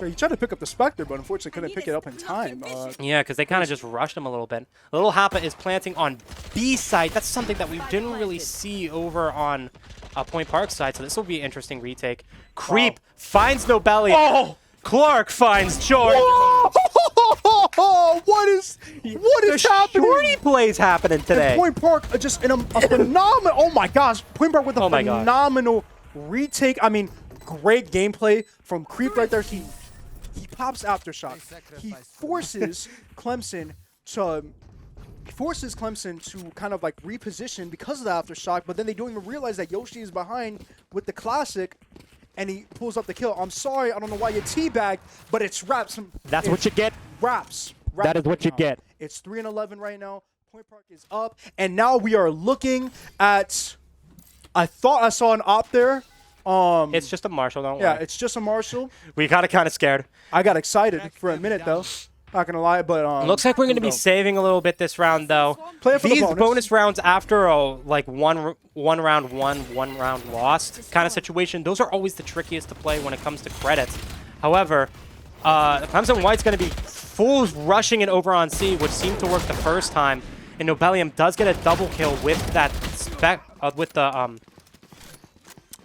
he tried to pick up the Spectre, but unfortunately couldn't pick it up in time. Yeah, because they kind of just rushed him a little bit. Little Happa is planting on B side. That's something that we didn't really see over on Point Park side, so this will be an interesting retake. Creep finds Nobelli. Oh! Clark finds George. What is happening? Shorty plays happening today. And Point Park just in a phenomenal. Oh my gosh, Point Park with a phenomenal retake. I mean, great gameplay from Creep right there. He pops Aftershock. He forces Clemson to kind of like reposition because of the Aftershock, but then they don't even realize that Yoshi is behind with the classic. And he pulls up the kill. I'm sorry, I don't know why you teabagged, but it's Raps. That's what you get. Raps. That is what you get. It's 3-11 right now. Point Park is up, and now we are looking at. I thought I saw an op there. It's just a Marshall, don't worry. Yeah, it's just a Marshall. We got kind of scared. I got excited for a minute though. Not gonna lie, but looks like we're gonna be saving a little bit this round though. Play it for These the bonus rounds after a one round won, 1 round lost kind of situation, those are always the trickiest to play when it comes to credits. However, Clemson White's gonna be full rushing it over on C, which seemed to work the first time. And Nobelium does get a double kill with that with the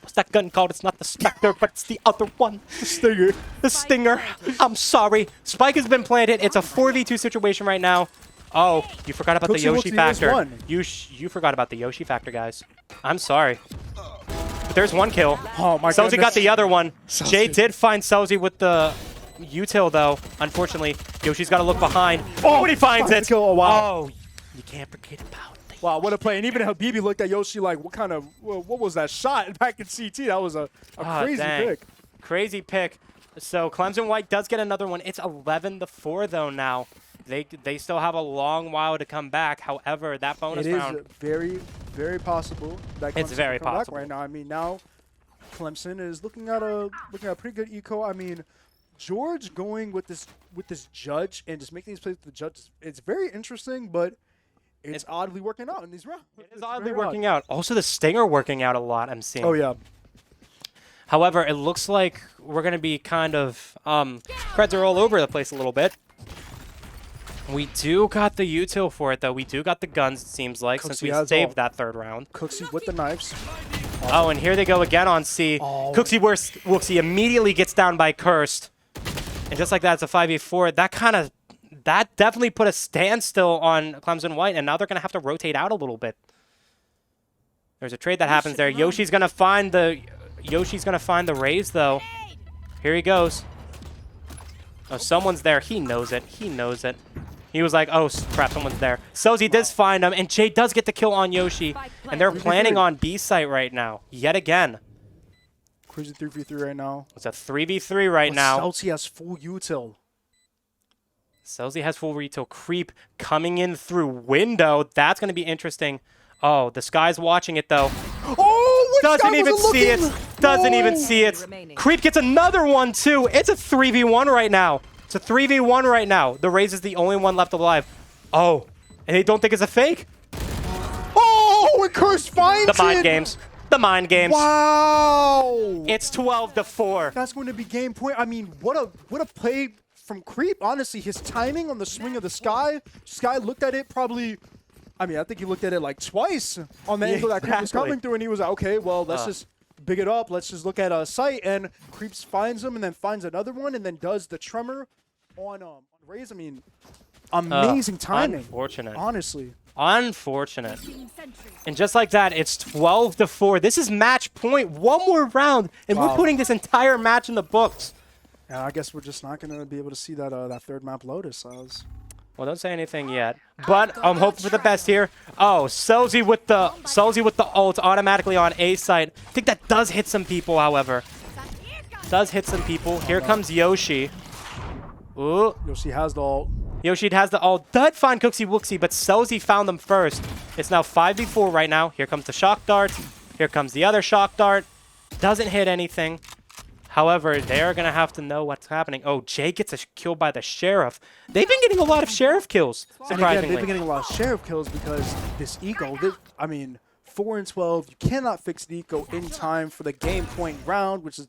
what's that gun called? It's not the Spectre, but it's the other one. The Stinger. The Stinger. I'm sorry. Spike has been planted. It's a 4v2 situation right now. Oh, you forgot about the Yoshi factor. You forgot about the Yoshi factor, guys. I'm sorry. But there's one kill. Oh my god. Selzy got the other one. Jay did find Selzy with the util though. Unfortunately, Yoshi's got to look behind. Oh, and he finds it. Oh, wow. Oh, you can't forget about it. Wow, what a play. And even Habibi looked at Yoshi like, what was that shot back in CT? That was a crazy pick. Crazy pick. So Clemson White does get another one. It's 11-4 though now. They still have a long while to come back. However, that bonus round. It is very, very possible that Clemson it's very can come possible back right now. I mean, now Clemson is looking at a pretty good eco. I mean, George going with this judge and just making these plays with the judge. It's very interesting, but it's oddly working out in these rounds. It is oddly working out. Also, the Stinger working out a lot, I'm seeing. Oh, yeah. However, it looks like we're going to be kind of creds are all over the place a little bit. We do got the util for it, though. We do got the guns, it seems like, since we saved that third round. Cooksy with the knives. Oh, and here they go again on C. Oh. Cooksy immediately gets down by Cursed. And just like that, it's a 5v4. That definitely put a standstill on Clemson White, and now they're going to have to rotate out a little bit. There's a trade that happens there. Yoshi's going to find the raise, though. Here he goes. Oh, someone's there. He knows it. He knows it. He was like, oh, crap, someone's there. Selzy does find him, and Jay does get the kill on Yoshi. And they're planning on B site right now, yet again. Crazy 3v3 right now. It's a 3v3 right now. Selzy has full util. Selzy has full retail. Creep coming in through window. That's going to be interesting. Oh, the Sky's watching it, though. Oh, doesn't even see it. Doesn't even see it. Creep gets another one, too. It's a 3v1 right now. It's a 3v1 right now. The Raze is the only one left alive. Oh, and they don't think it's a fake? Oh, and Curse finds it. The mind games. The mind games. Wow. It's 12-4. That's going to be game point. I mean, what a play from Creep. Honestly, his timing on the swing of the Sky. Sky looked at it probably. I mean, I think he looked at it like twice on the angle that Creep was coming through, and he was like, okay, well, let's just big it up. Let's just look at a sight, and Creeps finds him, and then finds another one, and then does the tremor on Raze. I mean, amazing timing. Unfortunate. Honestly. Unfortunate. And just like that, it's 12-4. This is match point. One more round, and we're putting this entire match in the books. Yeah, I guess we're just not going to be able to see that third map Lotus. Well, don't say anything yet, but I'm hoping for the best here. Oh, Selzy with the ult automatically on A site. I think that does hit some people, however. Does hit some people. Here comes Yoshi. Ooh. Yoshi has the ult. Yoshi has the ult. Did find Cooksy Wooksy, but Selzy found them first. It's now 5v4 right now. Here comes the shock dart. Here comes the other shock dart. Doesn't hit anything. However, they're going to have to know what's happening. Oh, Jay gets a kill by the Sheriff. They've been getting a lot of Sheriff kills, surprisingly. And again, they've been getting a lot of Sheriff kills because this eco, I mean, 4-12, you cannot fix the eco in time for the game point round, which is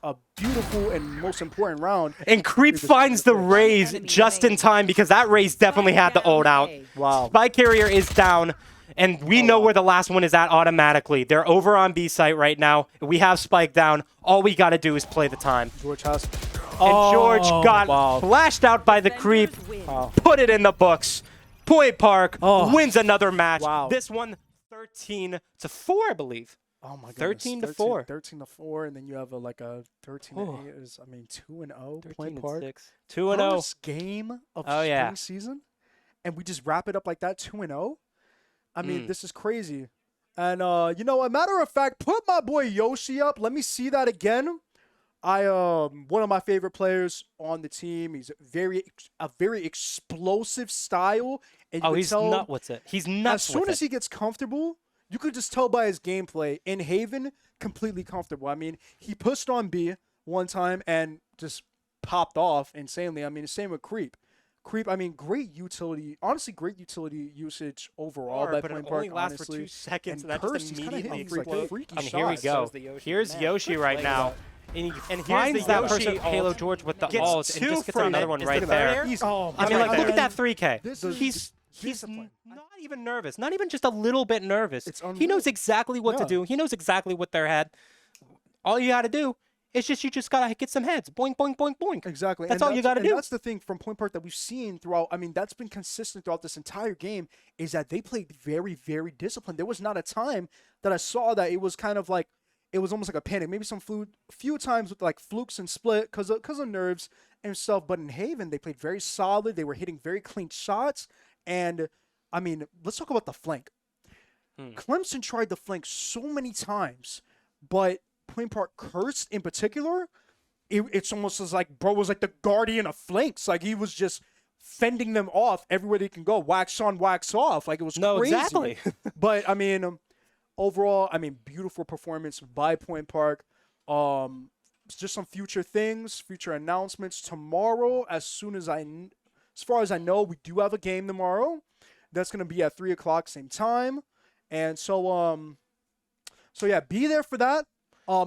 a beautiful and most important round. And Creep finds the Raze just in time because that Raze definitely had the ult out. Wow. Spy Carrier is down. And we know where the last one is at automatically. They're over on B site right now. We have Spike down. All we got to do is play the time. George has. And George got flashed out by the Creep. Put it in the books. Point Park wins another match. Wow. This one 13-4, I believe. Oh my god. 13-4. 13-4, and then you have like a 13-8 is, I mean, 2-0. Point Park. 2-0. First game of spring season, and we just wrap it up like that, 2-0. I mean, this is crazy. And, you know, a matter of fact, put my boy Yoshi up. Let me see that again. One of my favorite players on the team. He's a very explosive style. And he's nuts with it. He's nuts with it. As soon as he gets comfortable, you could just tell by his gameplay. In Haven, completely comfortable. I mean, he pushed on B one time and just popped off insanely. I mean, the same with Creep. I mean, great utility. Honestly, great utility usage overall. But it only lasts for 2 seconds, and that just immediately explodes. And here we go. Here's Yoshi right now. And here's the Yoshi Halo George with the ult, and just gets another one right there. I mean, like, look at that 3K. He's not even nervous. Not even just a little bit nervous. He knows exactly what to do. He knows exactly what they're at. All you got to do is you just got to get some heads. Boink, boink, boink, boink. Exactly. That's all you got to do. And that's the thing from Point Park that we've seen throughout. I mean, that's been consistent throughout this entire game is that they played very, very disciplined. There was not a time that I saw that it was kind of like, it was almost like a panic. Maybe some few times with like flukes and split because of nerves and stuff. But in Haven, they played very solid. They were hitting very clean shots. And, I mean, let's talk about the flank. Clemson tried the flank so many times, but Point Park cursed in particular. It's almost as like bro was like the guardian of flanks. Like he was just fending them off everywhere they can go. Wax on, wax off. Like it was crazy. Exactly. But I mean, overall, I mean, beautiful performance by Point Park. Just some future things, future announcements tomorrow. As far as I know, we do have a game tomorrow. That's gonna be at 3 o'clock, same time. And so yeah, be there for that.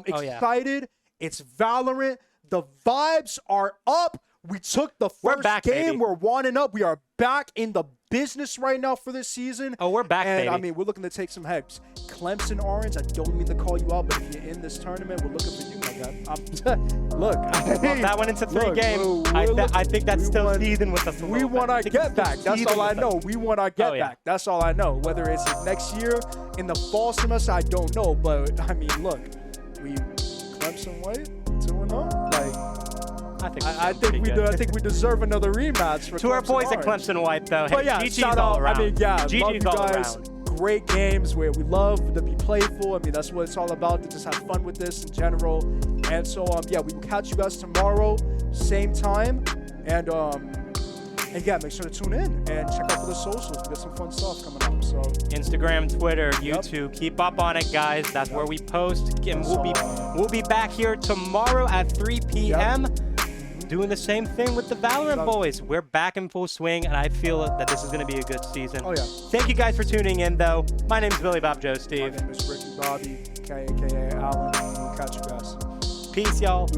Excited. It's Valorant. The vibes are up. We took the first game. Baby. We're winding up. We are back in the business right now for this season. Oh, we're back, and, baby. I mean, we're looking to take some heads. Clemson Orange, I don't mean to call you out, but if you're in this tournament, we're looking for you, my guy. Look. Well, that went into 3 games. I think that's still seething with us a little bit. We want our get back. That's all I know. We want our get back. That's all I know. Whether it's next year, in the fall semester, I don't know. But, I mean, look. Clemson White, 2-0. I think we deserve another rematch. For to our boys at Clemson White, though. But yeah, shout out. I mean, yeah, love you guys. Great games where we love to be playful. I mean, that's what it's all about, to just have fun with this in general. And so, yeah, we will catch you guys tomorrow, same time. And yeah, make sure to tune in and check out for the socials. We got some fun stuff coming up. So Instagram, Twitter, YouTube, keep up on it, guys. That's where we post. And we'll be back here tomorrow at 3 p.m. Doing the same thing with the Valorant boys. We're back in full swing, and I feel that this is going to be a good season. Oh, yeah. Thank you guys for tuning in, though. My name is Billy Bob Joe Steve. My name is Ricky Bobby, a.k.a. Allen. We'll catch you guys. Peace, y'all.